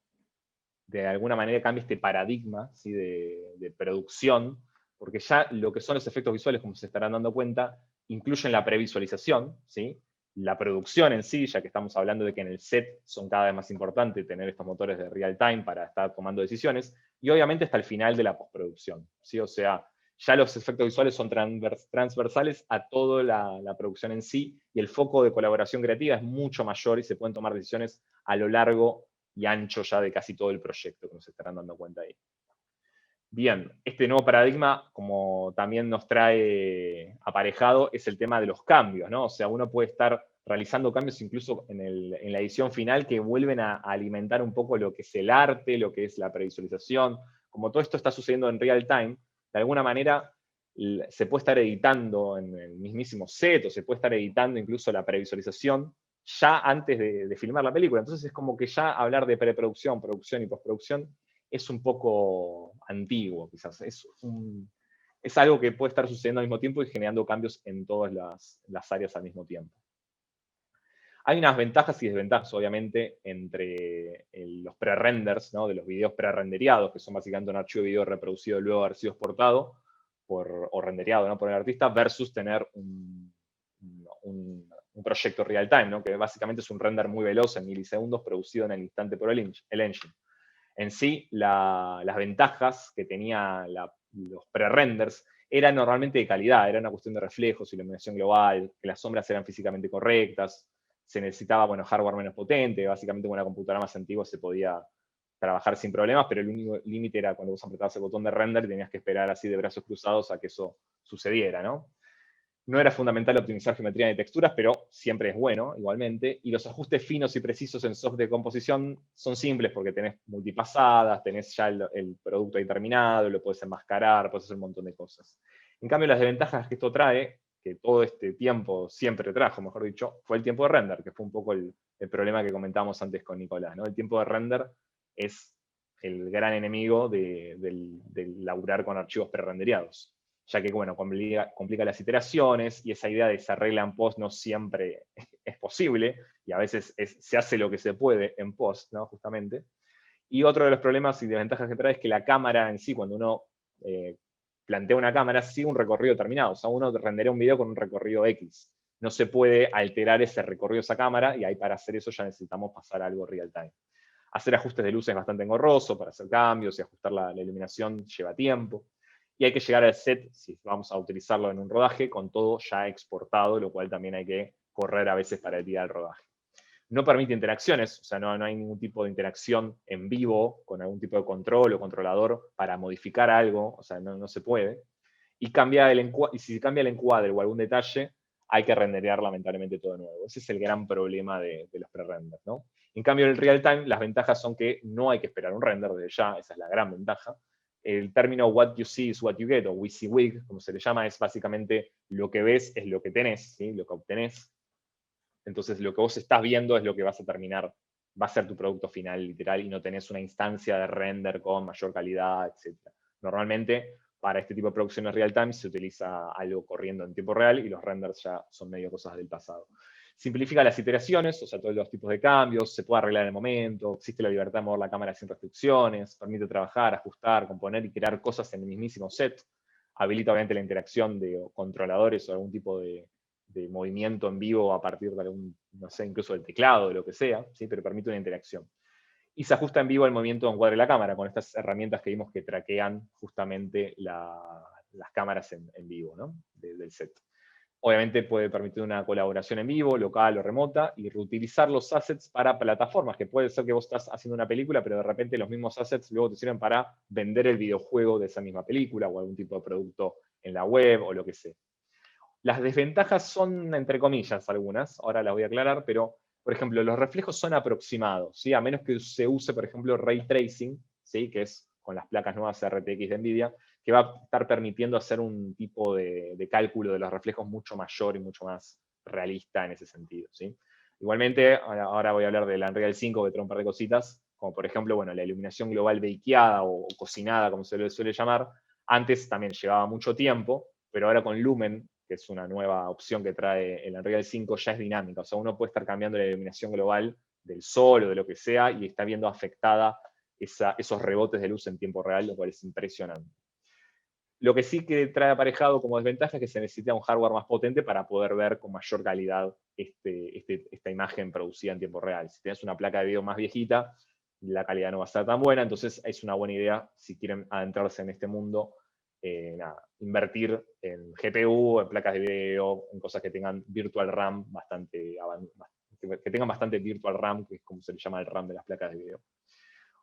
de alguna manera cambia este paradigma, ¿sí? de producción, porque ya lo que son los efectos visuales, como se estarán dando cuenta, incluyen la previsualización, ¿sí? La producción en sí, ya que estamos hablando de que en el set son cada vez más importantes tener estos motores de real time para estar tomando decisiones, y obviamente hasta el final de la postproducción, ¿sí? O sea, ya los efectos visuales son transversales a toda la producción en sí, y el foco de colaboración creativa es mucho mayor y se pueden tomar decisiones a lo largo y ancho ya de casi todo el proyecto, como se estarán dando cuenta ahí. Bien, este nuevo paradigma, como también nos trae aparejado, es el tema de los cambios, ¿no? O sea, uno puede estar realizando cambios incluso en la edición final que vuelven a alimentar un poco lo que es el arte, lo que es la previsualización. Como todo esto está sucediendo en real time, de alguna manera se puede estar editando en el mismísimo set, o se puede estar editando incluso la previsualización ya antes de filmar la película. Entonces es como que ya hablar de preproducción, producción y postproducción es un poco antiguo, quizás. Es algo que puede estar sucediendo al mismo tiempo y generando cambios en todas las áreas al mismo tiempo. Hay unas ventajas y desventajas, obviamente, entre los pre-renders, ¿no? De los videos pre-rendereados, que son básicamente un archivo de video reproducido luego de haber sido exportado o rendereado, ¿no? Por el artista, versus tener un proyecto real-time, ¿no? Que básicamente es un render muy veloz en milisegundos producido en el instante por el engine. En sí, las ventajas que tenía los pre-renders eran normalmente de calidad, era una cuestión de reflejos, iluminación global, que las sombras eran físicamente correctas, se necesitaba, bueno, hardware menos potente, básicamente con una computadora más antigua se podía trabajar sin problemas, pero el único límite era cuando vos apretabas el botón de render y tenías que esperar así de brazos cruzados a que eso sucediera, ¿no? No era fundamental optimizar geometría de texturas, pero siempre es bueno, igualmente. Y los ajustes finos y precisos en software de composición son simples porque tenés multipasadas, tenés ya el producto ahí terminado, lo puedes enmascarar, puedes hacer un montón de cosas. En cambio, las desventajas que esto trae, que todo este tiempo siempre trajo, mejor dicho, fue el tiempo de render, que fue un poco el problema que comentábamos antes con Nicolás, ¿no? El tiempo de render es el gran enemigo del laburar con archivos prerendereados, ya que, bueno, complica las iteraciones y esa idea de se arregla en post no siempre es posible, y a veces se hace lo que se puede en post, ¿no? Justamente. Y otro de los problemas y desventajas que trae es que la cámara en sí, cuando uno plantea una cámara, sigue un recorrido determinado. O sea, uno renderea un video con un recorrido X. No se puede alterar ese recorrido de esa cámara, y ahí para hacer eso ya necesitamos pasar a algo real time. Hacer ajustes de luces es bastante engorroso, para hacer cambios y ajustar la iluminación lleva tiempo. Y hay que llegar al set, si vamos a utilizarlo en un rodaje, con todo ya exportado, lo cual también hay que correr a veces para el día del rodaje. No permite interacciones, o sea, no hay ningún tipo de interacción en vivo con algún tipo de control o controlador para modificar algo, o sea, no se puede. Y si cambia el encuadre o algún detalle, hay que renderear lamentablemente todo de nuevo. Ese es el gran problema de los pre-renders, ¿no? En cambio, en el real time, las ventajas son que no hay que esperar un render desde ya, esa es la gran ventaja. El término what you see is what you get, o WYSIWYG, como se le llama, es básicamente lo que ves es lo que tenés, ¿sí? Lo que obtenés. Entonces, lo que vos estás viendo es lo que vas a terminar, va a ser tu producto final, literal, y no tenés una instancia de render con mayor calidad, etc. Normalmente, para este tipo de producciones real time, se utiliza algo corriendo en tiempo real y los renders ya son medio cosas del pasado. Simplifica las iteraciones, o sea, todos los tipos de cambios, se puede arreglar en el momento, existe la libertad de mover la cámara sin restricciones, permite trabajar, ajustar, componer y crear cosas en el mismísimo set, habilita obviamente la interacción de controladores o algún tipo de movimiento en vivo a partir de algún, no sé, incluso del teclado, de lo que sea, ¿sí? Pero permite una interacción. Y se ajusta en vivo al movimiento de encuadre de la cámara, con estas herramientas que vimos que traquean justamente las cámaras en vivo, ¿no? Del set. Obviamente puede permitir una colaboración en vivo, local o remota, y reutilizar los assets para plataformas, que puede ser que vos estás haciendo una película, pero de repente los mismos assets luego te sirven para vender el videojuego de esa misma película o algún tipo de producto en la web o lo que sea. Las desventajas son, entre comillas, algunas, ahora las voy a aclarar, pero, por ejemplo, los reflejos son aproximados, ¿sí? A menos que se use, por ejemplo, Ray Tracing, ¿sí? Que es con las placas nuevas RTX de NVIDIA, que va a estar permitiendo hacer un tipo de cálculo de los reflejos mucho mayor y mucho más realista en ese sentido, ¿sí? Igualmente, ahora voy a hablar del Unreal 5, que trae un par de cositas, como por ejemplo, bueno, la iluminación global bakeada o cocinada, como se le suele llamar. Antes también llevaba mucho tiempo, pero ahora con Lumen, que es una nueva opción que trae el Unreal 5, ya es dinámica. O sea, uno puede estar cambiando la iluminación global del sol o de lo que sea y está viendo afectada esos rebotes de luz en tiempo real, lo cual es impresionante. Lo que sí que trae aparejado como desventaja es que se necesita un hardware más potente para poder ver con mayor calidad esta imagen producida en tiempo real. Si tienes una placa de video más viejita, la calidad no va a estar tan buena, entonces es una buena idea, si quieren adentrarse en este mundo, invertir en GPU, en placas de video, en cosas que tengan virtual RAM que tengan bastante virtual RAM, que es como se le llama el RAM de las placas de video.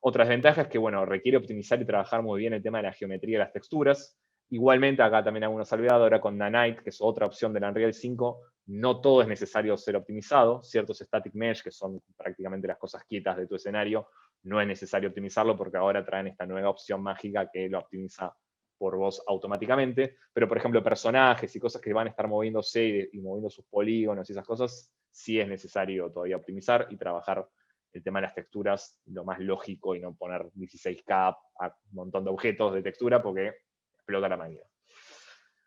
Otra desventaja es que, bueno, requiere optimizar y trabajar muy bien el tema de la geometría y las texturas. Igualmente, acá también hago una salvedad, ahora con Nanite, que es otra opción del Unreal 5, no todo es necesario ser optimizado. Ciertos static mesh, que son prácticamente las cosas quietas de tu escenario, no es necesario optimizarlo porque ahora traen esta nueva opción mágica que lo optimiza por vos automáticamente. Pero, por ejemplo, personajes y cosas que van a estar moviéndose y moviendo sus polígonos y esas cosas, sí es necesario todavía optimizar y trabajar el tema de las texturas lo más lógico y no poner 16K a un montón de objetos de textura porque explota la máquina.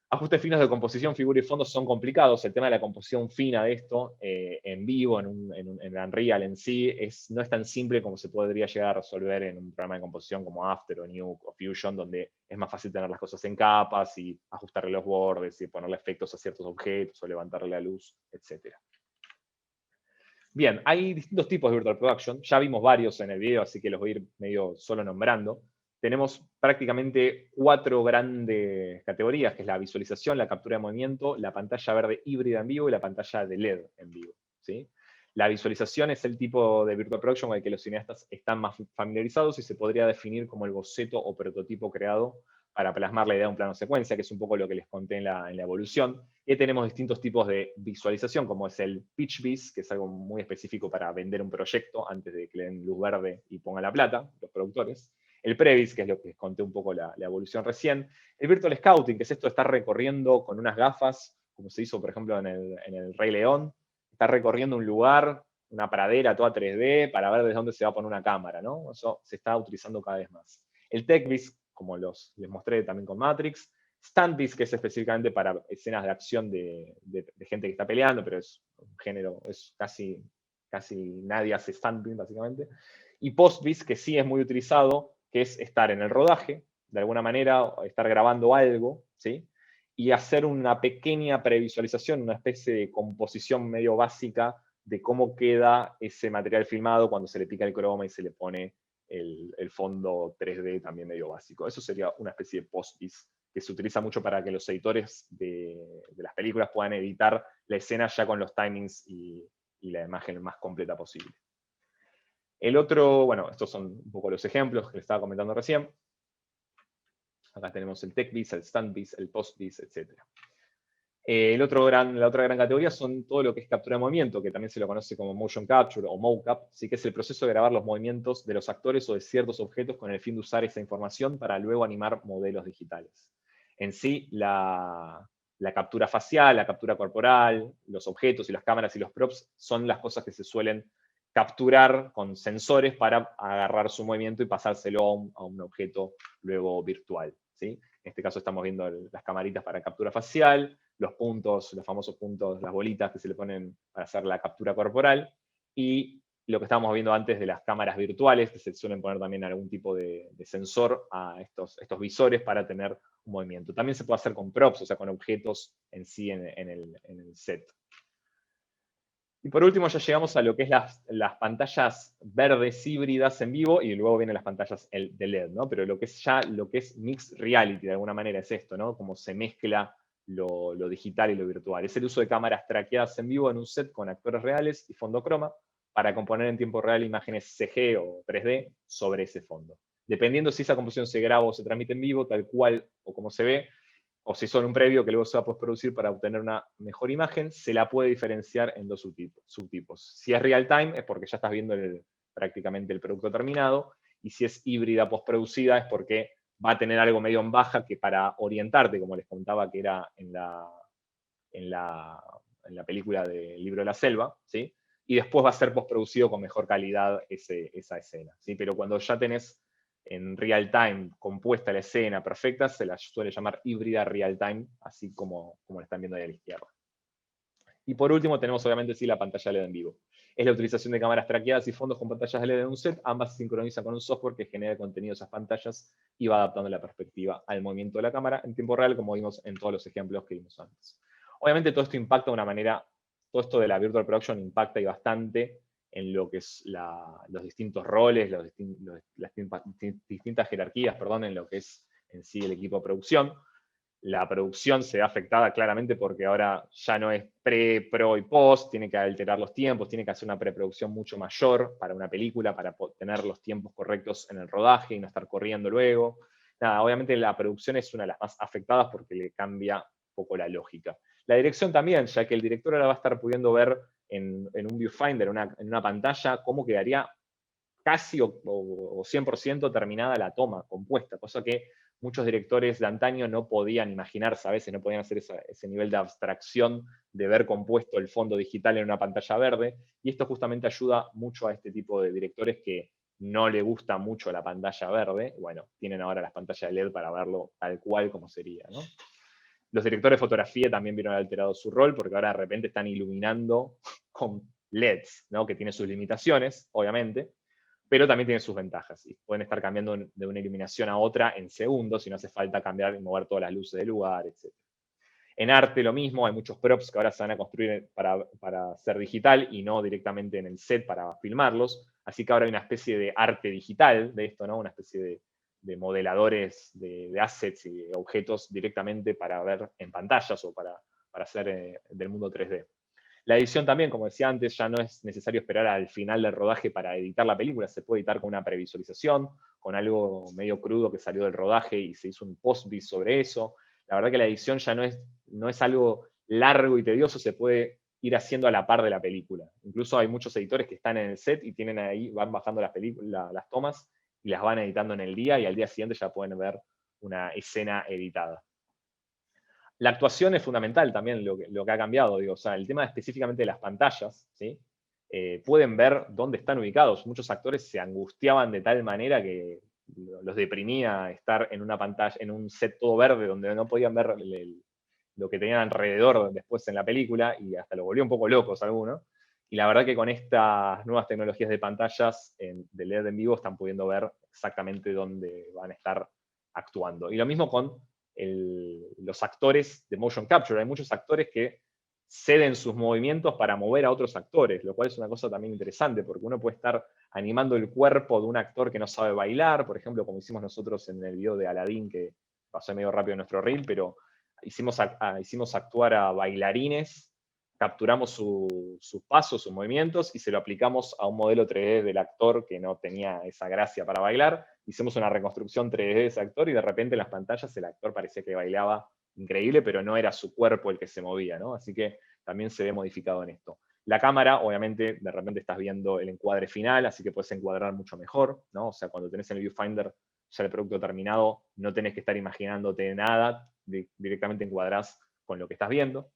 Ajustes finos de composición, figura y fondo son complicados. El tema de la composición fina de esto en vivo, en Unreal en sí, no es tan simple como se podría llegar a resolver en un programa de composición como After o Nuke o Fusion, donde es más fácil tener las cosas en capas y ajustarle los bordes y ponerle efectos a ciertos objetos o levantarle la luz, etc. Bien, hay distintos tipos de Virtual Production. Ya vimos varios en el video, así que los voy a ir medio solo nombrando. Tenemos prácticamente 4 grandes categorías, que es la visualización, la captura de movimiento, la pantalla verde híbrida en vivo y la pantalla de LED en vivo, ¿sí? La visualización es el tipo de Virtual Production con el que los cineastas están más familiarizados y se podría definir como el boceto o prototipo creado para plasmar la idea de un plano secuencia, que es un poco lo que les conté en la evolución. Y tenemos distintos tipos de visualización, como es el pitch vis, que es algo muy específico para vender un proyecto antes de que le den luz verde y pongan la plata, los productores. El previs, que es lo que les conté un poco la evolución recién. El virtual scouting, que es esto de estar recorriendo con unas gafas, como se hizo, por ejemplo, en el Rey León, estar recorriendo un lugar, una pradera toda 3D, para ver desde dónde se va a poner una cámara, ¿no? Eso se está utilizando cada vez más. El TechVis, como les mostré también con Matrix. Standvis, que es específicamente para escenas de acción de gente que está peleando, pero es un género, es casi nadie hace Standvis, básicamente. Y Postvis, que sí es muy utilizado, que es estar en el rodaje, de alguna manera, estar grabando algo, ¿sí? Y hacer una pequeña previsualización, una especie de composición medio básica de cómo queda ese material filmado cuando se le pica el croma y se le pone el fondo 3D también medio básico. Eso sería una especie de post-vis que se utiliza mucho para que los editores de las películas puedan editar la escena ya con los timings y la imagen más completa posible. El otro, bueno, estos son un poco los ejemplos que les estaba comentando recién. Acá tenemos el tech-vis, el stand-vis, el post-vis, etc. La otra gran categoría son todo lo que es captura de movimiento, que también se lo conoce como motion capture o mocap, ¿sí? Que es el proceso de grabar los movimientos de los actores o de ciertos objetos con el fin de usar esa información para luego animar modelos digitales. En sí, la captura facial, la captura corporal, los objetos y las cámaras y los props son las cosas que se suelen capturar con sensores para agarrar su movimiento y pasárselo a un objeto luego virtual, ¿sí? En este caso estamos viendo las camaritas para captura facial, los puntos, los famosos puntos, las bolitas que se le ponen para hacer la captura corporal, y lo que estábamos viendo antes de las cámaras virtuales, que se suelen poner también algún tipo de sensor a estos visores para tener un movimiento. También se puede hacer con props, o sea, con objetos en sí en el set. Y por último ya llegamos a lo que es las pantallas verdes híbridas en vivo y luego vienen las pantallas de LED, ¿no? Pero lo que es mixed reality de alguna manera es esto, ¿no? Como se mezcla lo digital y lo virtual. Es el uso de cámaras traqueadas en vivo en un set con actores reales y fondo croma para componer en tiempo real imágenes CG o 3D sobre ese fondo. Dependiendo si esa composición se graba o se transmite en vivo, tal cual o como se ve, o si son un previo que luego se va a postproducir para obtener una mejor imagen, se la puede diferenciar en dos subtipos. Si es real time es porque ya estás viendo prácticamente el producto terminado, y si es híbrida postproducida es porque va a tener algo medio en baja que para orientarte, como les contaba que era en la película de Libro de la Selva, ¿sí? y después va a ser postproducido con mejor calidad esa escena, ¿sí? Pero cuando ya tenés en real time compuesta la escena perfecta, se la suele llamar híbrida real time, así como la están viendo ahí a la izquierda. Y por último tenemos obviamente sí la pantalla LED en vivo. Es la utilización de cámaras traqueadas y fondos con pantallas LED en un set, ambas se sincronizan con un software que genera contenido de esas pantallas y va adaptando la perspectiva al movimiento de la cámara en tiempo real, como vimos en todos los ejemplos que vimos antes. Obviamente todo esto impacta de una manera, todo esto de la Virtual Production impacta y bastante en lo que es los distintos roles, las distintas jerarquías, en lo que es en sí el equipo de producción. La producción se ve afectada claramente porque ahora ya no es pre, pro y post, tiene que alterar los tiempos, tiene que hacer una preproducción mucho mayor para una película, para tener los tiempos correctos en el rodaje y no estar corriendo luego. Nada, obviamente la producción es una de las más afectadas porque le cambia un poco la lógica. La dirección también, ya que el director ahora va a estar pudiendo ver en un viewfinder, en una pantalla, cómo quedaría casi o 100% terminada la toma, compuesta, cosa que muchos directores de antaño no podían imaginarse, a veces no podían hacer ese nivel de abstracción de ver compuesto el fondo digital en una pantalla verde, y esto justamente ayuda mucho a este tipo de directores que no le gusta mucho la pantalla verde. Bueno, tienen ahora las pantallas de LED para verlo tal cual como sería, ¿no? Los directores de fotografía también vieron alterado su rol, porque ahora de repente están iluminando con LEDs, ¿no? Que tiene sus limitaciones, obviamente, pero también tiene sus ventajas. Y pueden estar cambiando de una iluminación a otra en segundos, y no hace falta cambiar y mover todas las luces del lugar, etc. En arte lo mismo, hay muchos props que ahora se van a construir para ser digital y no directamente en el set para filmarlos. Así que ahora hay una especie de arte digital de esto, ¿no? Una especie de modeladores de assets y de objetos directamente para ver en pantallas o para hacer del mundo 3D. La edición también, como decía antes, ya no es necesario esperar al final del rodaje para editar la película, se puede editar con una previsualización, con algo medio crudo que salió del rodaje y se hizo un post-vis sobre eso. La verdad que la edición ya no es algo largo y tedioso, se puede ir haciendo a la par de la película. Incluso hay muchos editores que están en el set y tienen ahí, van bajando las tomas y las van editando en el día, y al día siguiente ya pueden ver una escena editada. La actuación es fundamental también, lo que ha cambiado, digo, o sea, el tema específicamente de las pantallas, ¿sí? Pueden ver dónde están ubicados. Muchos actores se angustiaban de tal manera que los deprimía estar en una pantalla, en un set todo verde, donde no podían ver lo que tenían alrededor después en la película, y hasta lo volvió un poco locos algunos. Y la verdad que con estas nuevas tecnologías de pantallas de LED en vivo están pudiendo ver exactamente dónde van a estar actuando. Y lo mismo con los actores de motion capture. Hay muchos actores que ceden sus movimientos para mover a otros actores, lo cual es una cosa también interesante, porque uno puede estar animando el cuerpo de un actor que no sabe bailar, por ejemplo, como hicimos nosotros en el video de Aladdin, que pasó medio rápido en nuestro reel, pero hicimos actuar a bailarines, capturamos sus pasos, sus movimientos, y se lo aplicamos a un modelo 3D del actor que no tenía esa gracia para bailar. Hicimos una reconstrucción 3D de ese actor, y de repente en las pantallas el actor parecía que bailaba increíble, pero no era su cuerpo el que se movía, ¿no? Así que también se ve modificado en esto. La cámara, obviamente, de repente estás viendo el encuadre final, así que puedes encuadrar mucho mejor, ¿no? O sea, cuando tenés en el viewfinder ya el producto terminado, no tenés que estar imaginándote nada, directamente encuadrás con lo que estás viendo.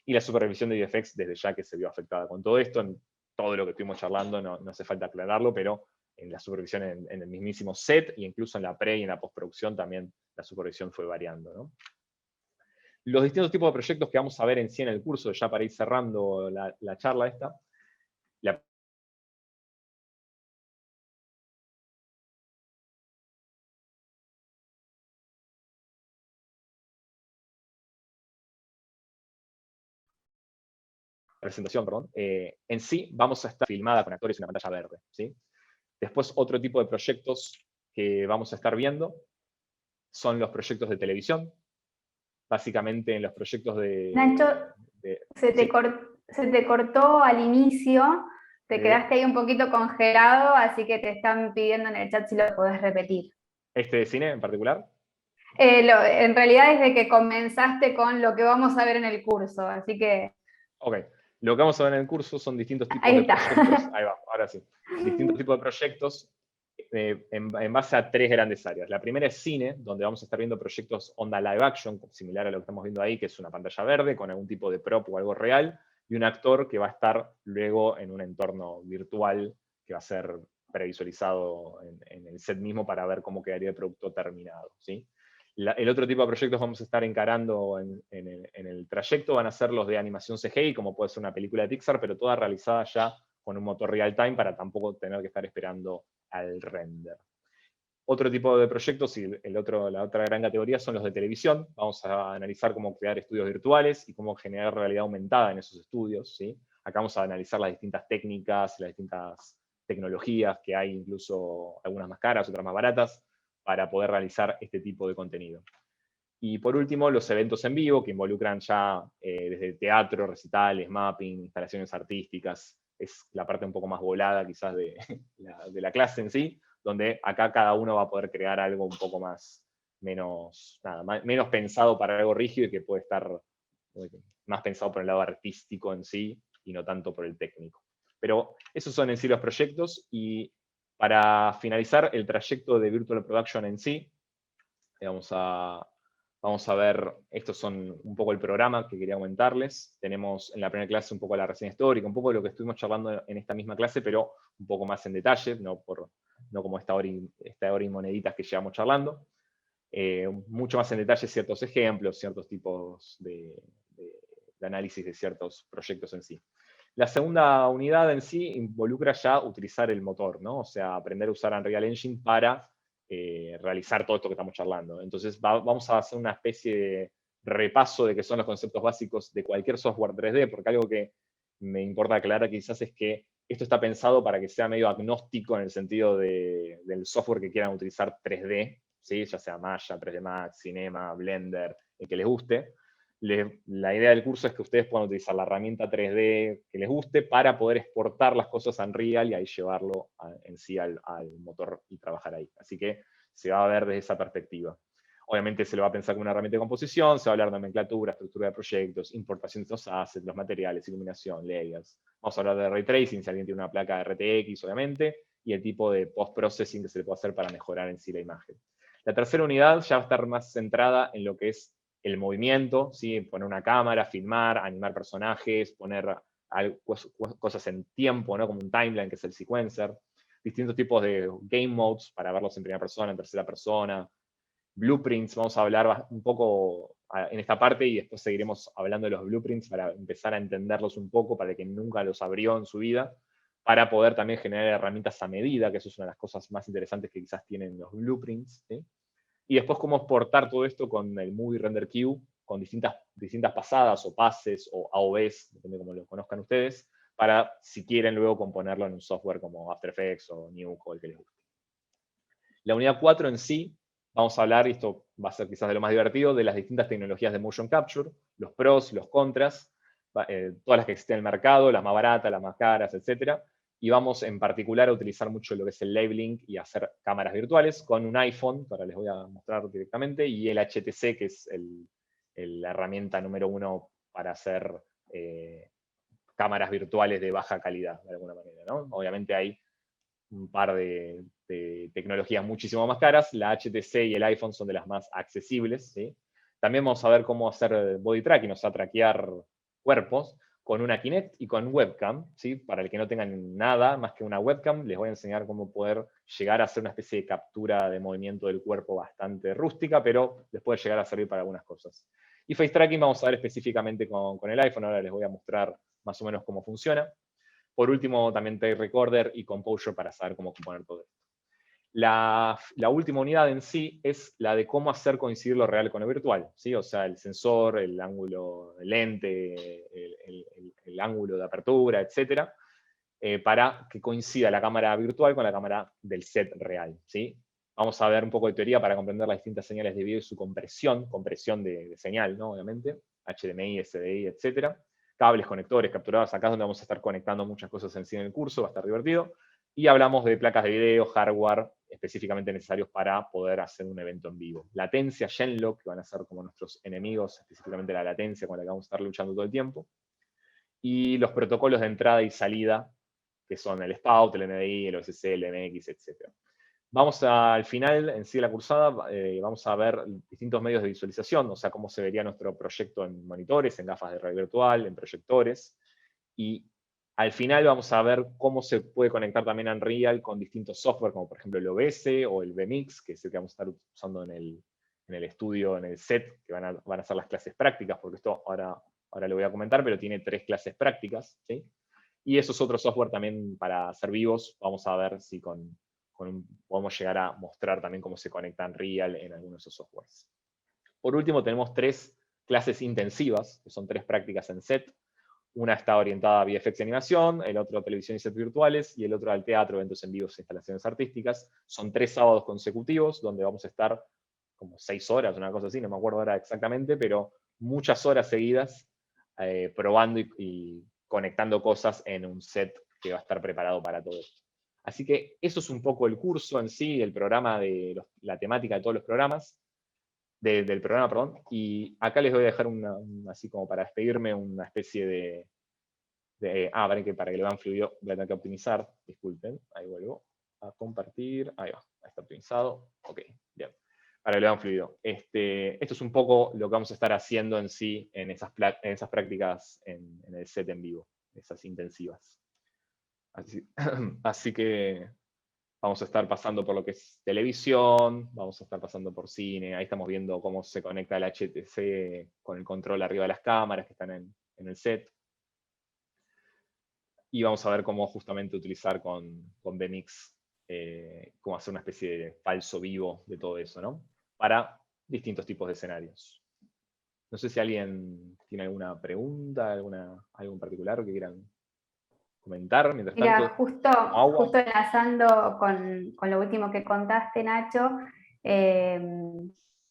Y la supervisión de VFX, desde ya que se vio afectada con todo esto, en todo lo que estuvimos charlando, no hace falta aclararlo, pero en la supervisión en el mismísimo set, e incluso en la pre y en la postproducción también la supervisión fue variando, ¿no? Los distintos tipos de proyectos que vamos a ver en sí en el curso, ya para ir cerrando la charla esta. La presentación, perdón, en sí vamos a estar filmada con actores en una pantalla verde, ¿sí? Después, otro tipo de proyectos que vamos a estar viendo son los proyectos de televisión. Básicamente en los proyectos de... Nacho, se te cortó al inicio, te quedaste ahí un poquito congelado, así que te están pidiendo en el chat si lo podés repetir. ¿Este de cine en particular? En realidad es de que comenzaste con lo que vamos a ver en el curso, así que... Ok, lo que vamos a ver en el curso son distintos tipos de proyectos. Ahí va, ahora sí. Distintos tipos de proyectos en base a 3 grandes áreas. La primera es cine, donde vamos a estar viendo proyectos onda live action, similar a lo que estamos viendo ahí, que es una pantalla verde con algún tipo de prop o algo real, y un actor que va a estar luego en un entorno virtual que va a ser previsualizado en el set mismo para ver cómo quedaría el producto terminado, ¿sí? El otro tipo de proyectos vamos a estar encarando en el trayecto van a ser los de animación CGI, como puede ser una película de Pixar, pero toda realizada ya con un motor real time para tampoco tener que estar esperando al render. Otro tipo de proyectos, y la otra gran categoría, son los de televisión. Vamos a analizar cómo crear estudios virtuales y cómo generar realidad aumentada en esos estudios, ¿sí? Acá vamos a analizar las distintas técnicas, las distintas tecnologías que hay, incluso algunas más caras, otras más baratas, para poder realizar este tipo de contenido. Y por último, los eventos en vivo, que involucran ya desde teatro, recitales, mapping, instalaciones artísticas. Es la parte un poco más volada quizás de la clase en sí, donde acá cada uno va a poder crear algo un poco menos pensado para algo rígido y que puede estar más pensado por el lado artístico en sí y no tanto por el técnico. Pero esos son en sí los proyectos, y para finalizar el trayecto de Virtual Production en sí, vamos a ver, estos son un poco el programa que quería comentarles. Tenemos en la primera clase un poco la reseña histórica, un poco de lo que estuvimos charlando en esta misma clase, pero un poco más en detalle, no como esta hora y moneditas que llevamos charlando. Mucho más en detalle ciertos ejemplos, ciertos tipos de análisis de ciertos proyectos en sí. La segunda unidad en sí involucra ya utilizar el motor, ¿no? O sea, aprender a usar Unreal Engine para realizar todo esto que estamos charlando. Entonces vamos a hacer una especie de repaso de qué son los conceptos básicos de cualquier software 3D, porque algo que me importa aclarar quizás es que esto está pensado para que sea medio agnóstico en el sentido del software que quieran utilizar 3D, ¿sí? Ya sea Maya, 3D Max, Cinema, Blender, el que les guste. La idea del curso es que ustedes puedan utilizar la herramienta 3D que les guste para poder exportar las cosas a Unreal y ahí llevarlo en sí al motor y trabajar ahí. Así que se va a ver desde esa perspectiva. Obviamente se lo va a pensar como una herramienta de composición, se va a hablar de nomenclatura, estructura de proyectos, importación de los assets, los materiales, iluminación, layers. Vamos a hablar de ray tracing, si alguien tiene una placa de RTX, obviamente, y el tipo de post-processing que se le puede hacer para mejorar en sí la imagen. La tercera unidad ya va a estar más centrada en lo que es el movimiento, ¿sí? Poner una cámara, filmar, animar personajes, poner cosas en tiempo, ¿no? Como un timeline, que es el sequencer, distintos tipos de game modes para verlos en primera persona, en tercera persona, blueprints, vamos a hablar un poco en esta parte y después seguiremos hablando de los blueprints para empezar a entenderlos un poco, para el que nunca los abrió en su vida, para poder también generar herramientas a medida, que eso es una de las cosas más interesantes que quizás tienen los blueprints, ¿sí? Y después cómo exportar todo esto con el Movie Render Queue, con distintas pasadas o pases o AOVs, depende de cómo lo conozcan ustedes, para si quieren luego componerlo en un software como After Effects o Nuke o el que les guste. La unidad 4 en sí, vamos a hablar, y esto va a ser quizás de lo más divertido, de las distintas tecnologías de motion capture, los pros, los contras, todas las que existen en el mercado, las más baratas, las más caras, etc. Y vamos en particular a utilizar mucho lo que es el labeling y hacer cámaras virtuales con un iPhone, que ahora les voy a mostrar directamente, y el HTC, que es la herramienta número 1 para hacer cámaras virtuales de baja calidad, de alguna manera, ¿no? Obviamente hay un par de tecnologías muchísimo más caras. La HTC y el iPhone son de las más accesibles, ¿sí? También vamos a ver cómo hacer body tracking, o sea, traquear cuerpos con una Kinect y con webcam, ¿sí? Para el que no tengan nada más que una webcam, les voy a enseñar cómo poder llegar a hacer una especie de captura de movimiento del cuerpo bastante rústica, pero les puede llegar a servir para algunas cosas. Y face tracking vamos a ver específicamente con el iPhone, ahora les voy a mostrar más o menos cómo funciona. Por último, también Tape Recorder y Composure para saber cómo componer todo esto. La última unidad en sí es la de cómo hacer coincidir lo real con lo virtual, ¿sí? O sea, el sensor, el ángulo del lente, el ángulo de apertura, etc. Para que coincida la cámara virtual con la cámara del set real, ¿sí? Vamos a ver un poco de teoría para comprender las distintas señales de video y su compresión de señal, ¿no? Obviamente, HDMI, SDI, etc. Cables, conectores, capturados, acá es donde vamos a estar conectando muchas cosas en sí en el curso, va a estar divertido. Y hablamos de placas de video, hardware específicamente necesarios para poder hacer un evento en vivo. Latencia, Genlock, que van a ser como nuestros enemigos, específicamente la latencia con la que vamos a estar luchando todo el tiempo. Y los protocolos de entrada y salida, que son el SPOUT, el NDI, el OSC, el MX, etc. Vamos al final, en sí de la cursada, vamos a ver distintos medios de visualización, o sea, cómo se vería nuestro proyecto en monitores, en gafas de realidad virtual, en proyectores. Y al final vamos a ver cómo se puede conectar también a Unreal con distintos software, como por ejemplo el OBS o el VMix, que es el que vamos a estar usando en el estudio, en el set, que van a ser las clases prácticas, porque esto ahora lo voy a comentar, pero tiene 3 clases prácticas, ¿sí? Y esos otros software también para hacer vivos, vamos a ver si podemos llegar a mostrar también cómo se conecta Unreal en algunos de esos softwares. Por último, tenemos 3 clases intensivas, que son 3 prácticas en set. Una está orientada a VFX y animación, el otro a televisión y sets virtuales, y el otro al teatro, eventos en vivos e instalaciones artísticas. Son 3 sábados consecutivos, donde vamos a estar como 6 horas, una cosa así, no me acuerdo ahora exactamente, pero muchas horas seguidas probando y conectando cosas en un set que va a estar preparado para todo esto. Así que eso es un poco el curso en sí, el programa, la temática de todos los programas. Del programa, perdón, y acá les voy a dejar así como para despedirme, una especie para que lo vean fluido, voy a tener que optimizar, disculpen, ahí vuelvo a compartir, ahí va, ahí está optimizado, ok, bien, para que lo vean fluido. Esto es un poco lo que vamos a estar haciendo en sí, en esas prácticas en el set en vivo, esas intensivas. Así que vamos a estar pasando por lo que es televisión, vamos a estar pasando por cine, ahí estamos viendo cómo se conecta el HTC con el control arriba de las cámaras que están en el set. Y vamos a ver cómo justamente utilizar con VMix, cómo hacer una especie de falso vivo de todo eso, ¿no? Para distintos tipos de escenarios. No sé si alguien tiene alguna pregunta, algo en particular que quieran comentar. Mientras Mira, tanto, justo enlazando con lo último que contaste, Nacho,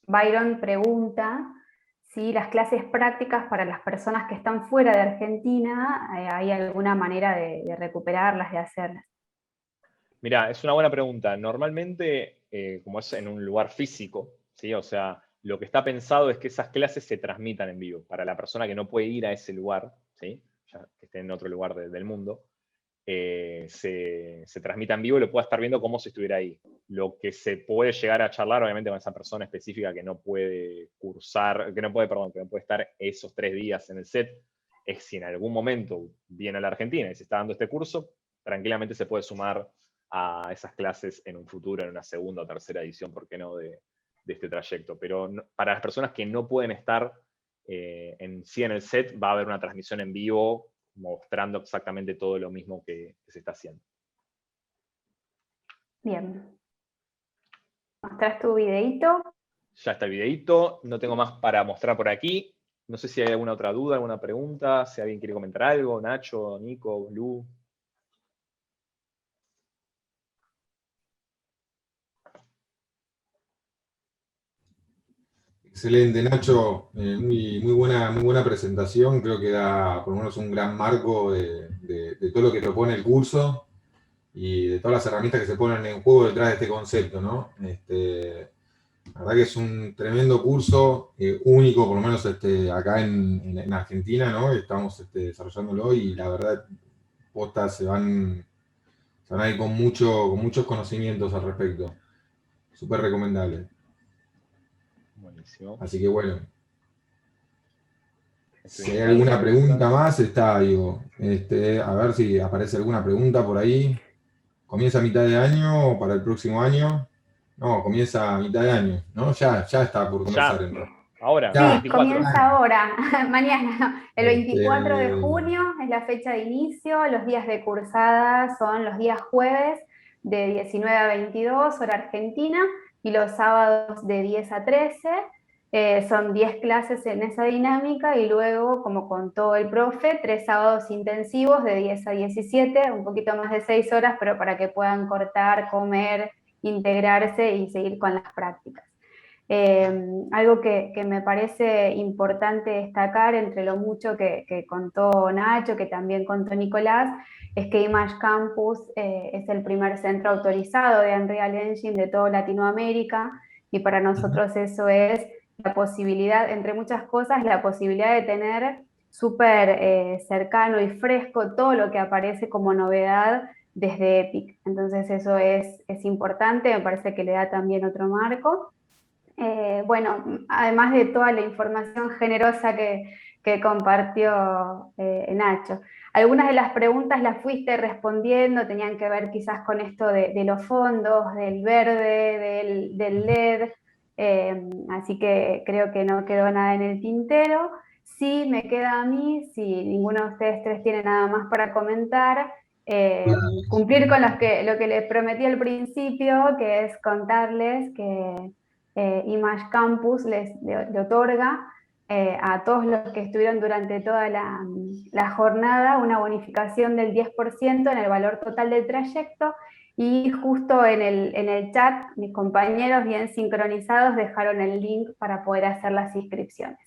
Byron pregunta si las clases prácticas para las personas que están fuera de Argentina, ¿hay alguna manera de recuperarlas, de hacerlas? Mira, es una buena pregunta. Normalmente, como es en un lugar físico, ¿sí? O sea, lo que está pensado es que esas clases se transmitan en vivo. Para la persona que no puede ir a ese lugar, ¿sí? Ya que esté en otro lugar del mundo, se transmita en vivo y lo pueda estar viendo como si estuviera ahí. Lo que se puede llegar a charlar, obviamente, con esa persona específica que no puede que no puede estar esos 3 días en el set, es si en algún momento viene a la Argentina y se está dando este curso, tranquilamente se puede sumar a esas clases en un futuro, en una segunda o tercera edición, ¿por qué no?, de este trayecto. Pero para las personas que no pueden estar en el set, va a haber una transmisión en vivo mostrando exactamente todo lo mismo que se está haciendo. Bien. ¿Mostrás tu videíto? Ya está el videíto, no tengo más para mostrar por aquí. No sé si hay alguna otra duda, alguna pregunta, si alguien quiere comentar algo, Nacho, Nico, Lu. Excelente, Nacho. Muy buena presentación. Creo que da por lo menos un gran marco de todo lo que propone el curso y de todas las herramientas que se ponen en juego detrás de este concepto, ¿no? La verdad que es un tremendo curso, único, por lo menos acá en Argentina, ¿no? Estamos desarrollándolo y la verdad, postas se van a ir con muchos conocimientos al respecto. Súper recomendable. Buenísimo. Así que bueno. Si hay Estoy alguna pregunta más, digo, a ver si aparece alguna pregunta por ahí. ¿Comienza a mitad de año o para el próximo año? No, comienza a mitad de año, ¿no? Ya está por comenzar. Ahora, Sí, 24. comienza ahora, mañana, no. El 24 de junio es la fecha de inicio, los días de cursada son los días jueves de 19 a 22, hora argentina, y los sábados de 10 a 13. Son 10 clases en esa dinámica y luego, como contó el profe, 3 sábados intensivos de 10 a 17, un poquito más de 6 horas, pero para que puedan cortar, comer, integrarse y seguir con las prácticas. Algo que me parece importante destacar entre lo mucho que contó Nacho, que también contó Nicolás, es que Image Campus es el primer centro autorizado de Unreal Engine de toda Latinoamérica, y para nosotros eso es la posibilidad, entre muchas cosas, la posibilidad de tener súper cercano y fresco todo lo que aparece como novedad desde Epic. Entonces eso es importante, me parece que le da también otro marco. Bueno, además de toda la información generosa que compartió Nacho. algunas de las preguntas las fuiste respondiendo, tenían que ver quizás con esto de los fondos, del verde, del LED, así que creo que no quedó nada en el tintero. Sí me queda a mí, si ninguno de ustedes tres tiene nada más para comentar, cumplir con lo que les prometí al principio, que es contarles que Image Campus le otorga a todos los que estuvieron durante toda la jornada una bonificación del 10% en el valor total del trayecto, y justo en el chat mis compañeros bien sincronizados dejaron el link para poder hacer las inscripciones.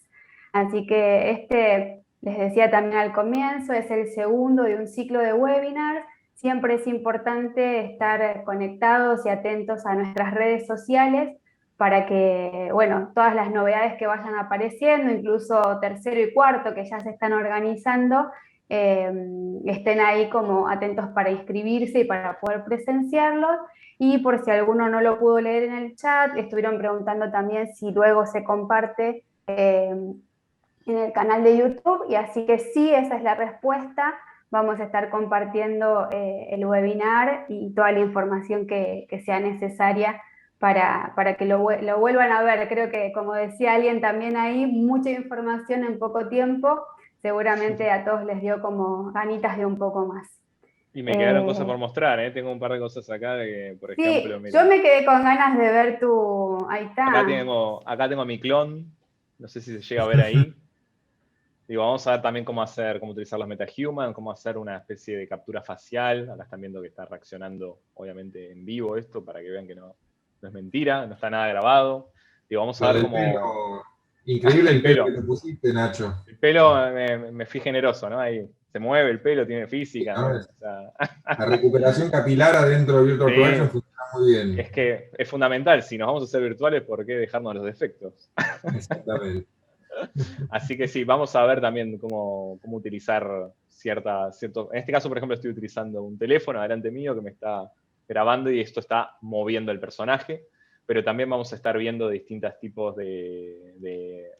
Así que les decía también al comienzo, es el segundo de un ciclo de webinars. Siempre es importante estar conectados y atentos a nuestras redes sociales para que, bueno, todas las novedades que vayan apareciendo, incluso tercero y cuarto que ya se están organizando, estén ahí como atentos para inscribirse y para poder presenciarlos. Y por si alguno no lo pudo leer en el chat, estuvieron preguntando también si luego se comparte en el canal de YouTube, y así que sí, esa es la respuesta. Vamos a estar compartiendo el webinar y toda la información que sea necesaria para que lo vuelvan a ver. Creo que, como decía alguien también ahí, mucha información en poco tiempo, seguramente a todos les dio como ganitas de un poco más. Y me quedaron cosas por mostrar, ¿eh? Tengo un par de cosas acá, por ejemplo, Sí, mira. yo me quedé con ganas de ver ahí está. Acá tengo mi clon, no sé si se llega a ver ahí. Digo, vamos a ver también cómo utilizar los MetaHuman, cómo hacer una especie de captura facial. Acá están viendo que está reaccionando, obviamente, en vivo esto, para que vean que no es mentira, no está nada grabado. Digo, vamos a ver cómo... Increíble el pelo que te pusiste, Nacho. El pelo me fui generoso, ¿no? Ahí se mueve el pelo, tiene física. Sí, ¿no? ¿no? O sea... La recuperación capilar adentro de Virtual Production funciona muy bien. Es que es fundamental, si nos vamos a hacer virtuales, ¿por qué dejarnos los defectos? Exactamente. Así que sí, vamos a ver también cómo utilizar ciertos... En este caso, por ejemplo, estoy utilizando un teléfono delante mío que me está grabando y esto está moviendo el personaje, pero también vamos a estar viendo distintos tipos de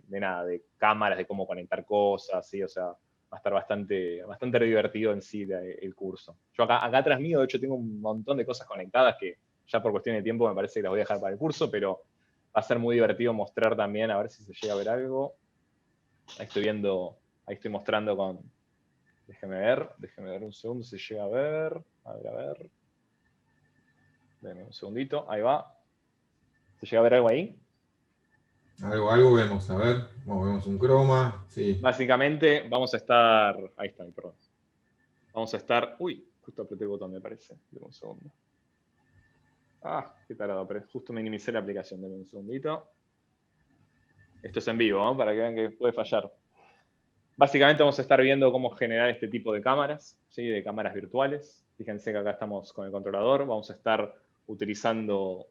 cámaras, de cómo conectar cosas, ¿sí? O sea, va a estar bastante divertido en sí el curso. Yo acá atrás mío, de hecho, tengo un montón de cosas conectadas que ya por cuestión de tiempo me parece que las voy a dejar para el curso, pero va a ser muy divertido mostrar también, a ver si se llega a ver algo. Ahí estoy mostrando con... Déjeme ver un segundo si se llega a ver. A ver. Denme un segundito, ahí va. ¿Se llega a ver algo ahí? Algo vemos, a ver. Bueno, vemos un croma, sí. Básicamente vamos a estar... Ahí está, perdón. Vamos a estar... Uy, justo apreté el botón, me parece. Denme un segundo. Ah, qué tarado, pero justo minimicé la aplicación. Denme un segundito. Esto es en vivo, ¿no? Para que vean que puede fallar. Básicamente vamos a estar viendo cómo generar este tipo de cámaras, ¿sí? De cámaras virtuales. Fíjense que acá estamos con el controlador. Vamos a estar utilizando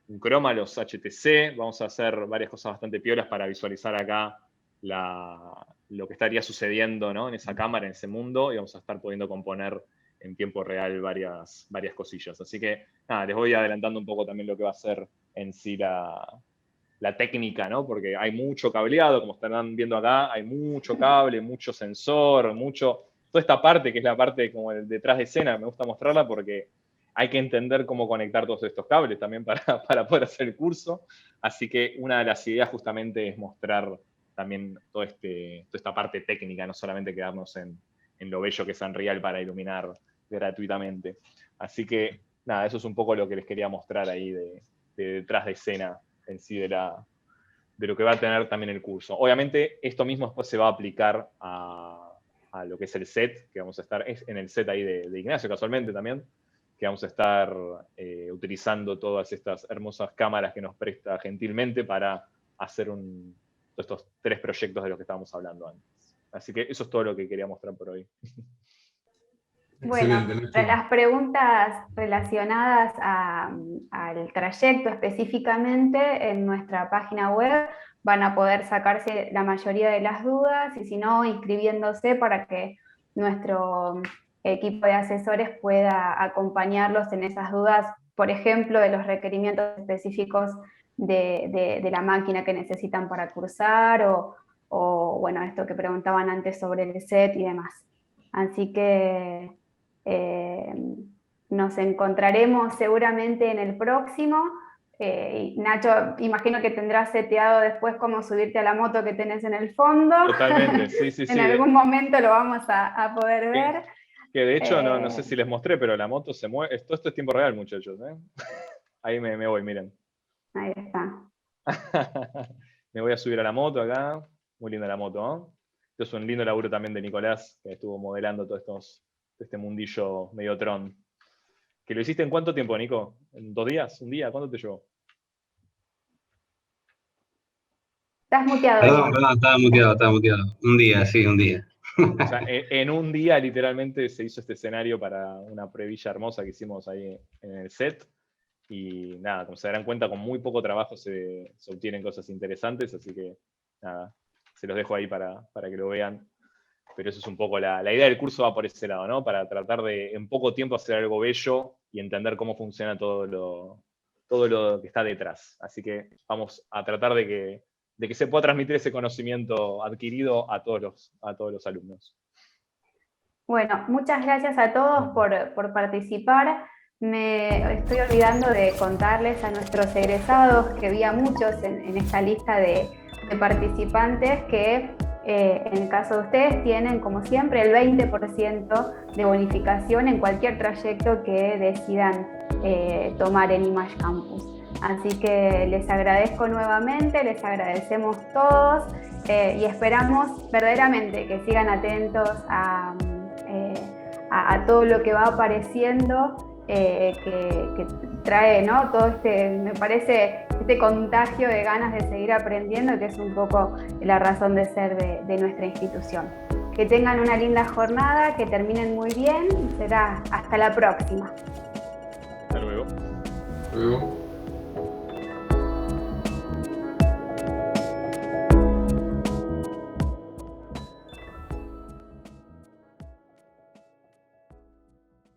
un croma, los HTC. Vamos a hacer varias cosas bastante piolas para visualizar acá lo que estaría sucediendo, ¿no? En esa cámara, en ese mundo. Y vamos a estar pudiendo componer en tiempo real varias cosillas. Así que, nada, les voy adelantando un poco también lo que va a ser en sí la técnica, ¿no? Porque hay mucho cableado, como están viendo acá, hay mucho cable, mucho sensor, toda esta parte, que es la parte como el detrás de escena, me gusta mostrarla porque hay que entender cómo conectar todos estos cables también para poder hacer el curso. Así que una de las ideas justamente es mostrar también toda esta parte técnica, no solamente quedarnos en lo bello que es Unreal para iluminar gratuitamente. Así que, nada, eso es un poco lo que les quería mostrar ahí de detrás de escena en sí de lo que va a tener también el curso. Obviamente, esto mismo después se va a aplicar a lo que es el set, que vamos a estar en el set ahí de Ignacio, casualmente también, que vamos a estar utilizando todas estas hermosas cámaras que nos presta gentilmente para hacer estos 3 proyectos de los que estábamos hablando antes. Así que eso es todo lo que quería mostrar por hoy. Bueno, las preguntas relacionadas al trayecto específicamente en nuestra página web van a poder sacarse la mayoría de las dudas, y si no, inscribiéndose para que nuestro equipo de asesores pueda acompañarlos en esas dudas, por ejemplo, de los requerimientos específicos de la máquina que necesitan para cursar, o bueno, esto que preguntaban antes sobre el set y demás. Así que nos encontraremos seguramente en el próximo. Nacho, imagino que tendrás seteado después cómo subirte a la moto que tenés en el fondo. Totalmente, sí. En algún momento lo vamos a poder ver. Que de hecho, no sé si les mostré, pero la moto se mueve. Esto es tiempo real, muchachos. Ahí me voy, miren. Ahí está. Me voy a subir a la moto acá. Muy linda la moto, ¿no? Esto es un lindo laburo también de Nicolás, que estuvo modelando este mundillo medio Tron. ¿Que lo hiciste en cuánto tiempo, Nico? ¿En 2 días? ¿Un día? ¿Cuánto te llevó? Estás muteado. Perdón, estaba muteado. Un día, sí, un día. O sea, en un día literalmente se hizo este escenario para una previlla hermosa que hicimos ahí en el set. Y nada, como se darán cuenta, con muy poco trabajo se obtienen cosas interesantes, así que nada, se los dejo ahí para que lo vean. Pero eso es un poco la idea del curso, va por ese lado, ¿no? Para tratar de en poco tiempo hacer algo bello y entender cómo funciona todo lo que está detrás. Así que vamos a tratar de que se pueda transmitir ese conocimiento adquirido a todos los alumnos. Bueno, muchas gracias a todos por participar. Me estoy olvidando de contarles a nuestros egresados, que vi a muchos en esta lista de participantes, que en el caso de ustedes tienen, como siempre, el 20% de bonificación en cualquier trayecto que decidan tomar en Image Campus. Así que les agradezco nuevamente, les agradecemos todos y esperamos verdaderamente que sigan atentos a todo lo que va apareciendo, que trae, ¿no? Todo me parece, este contagio de ganas de seguir aprendiendo, que es un poco la razón de ser de nuestra institución. Que tengan una linda jornada, que terminen muy bien y será hasta la próxima. Hasta luego. Hasta luego.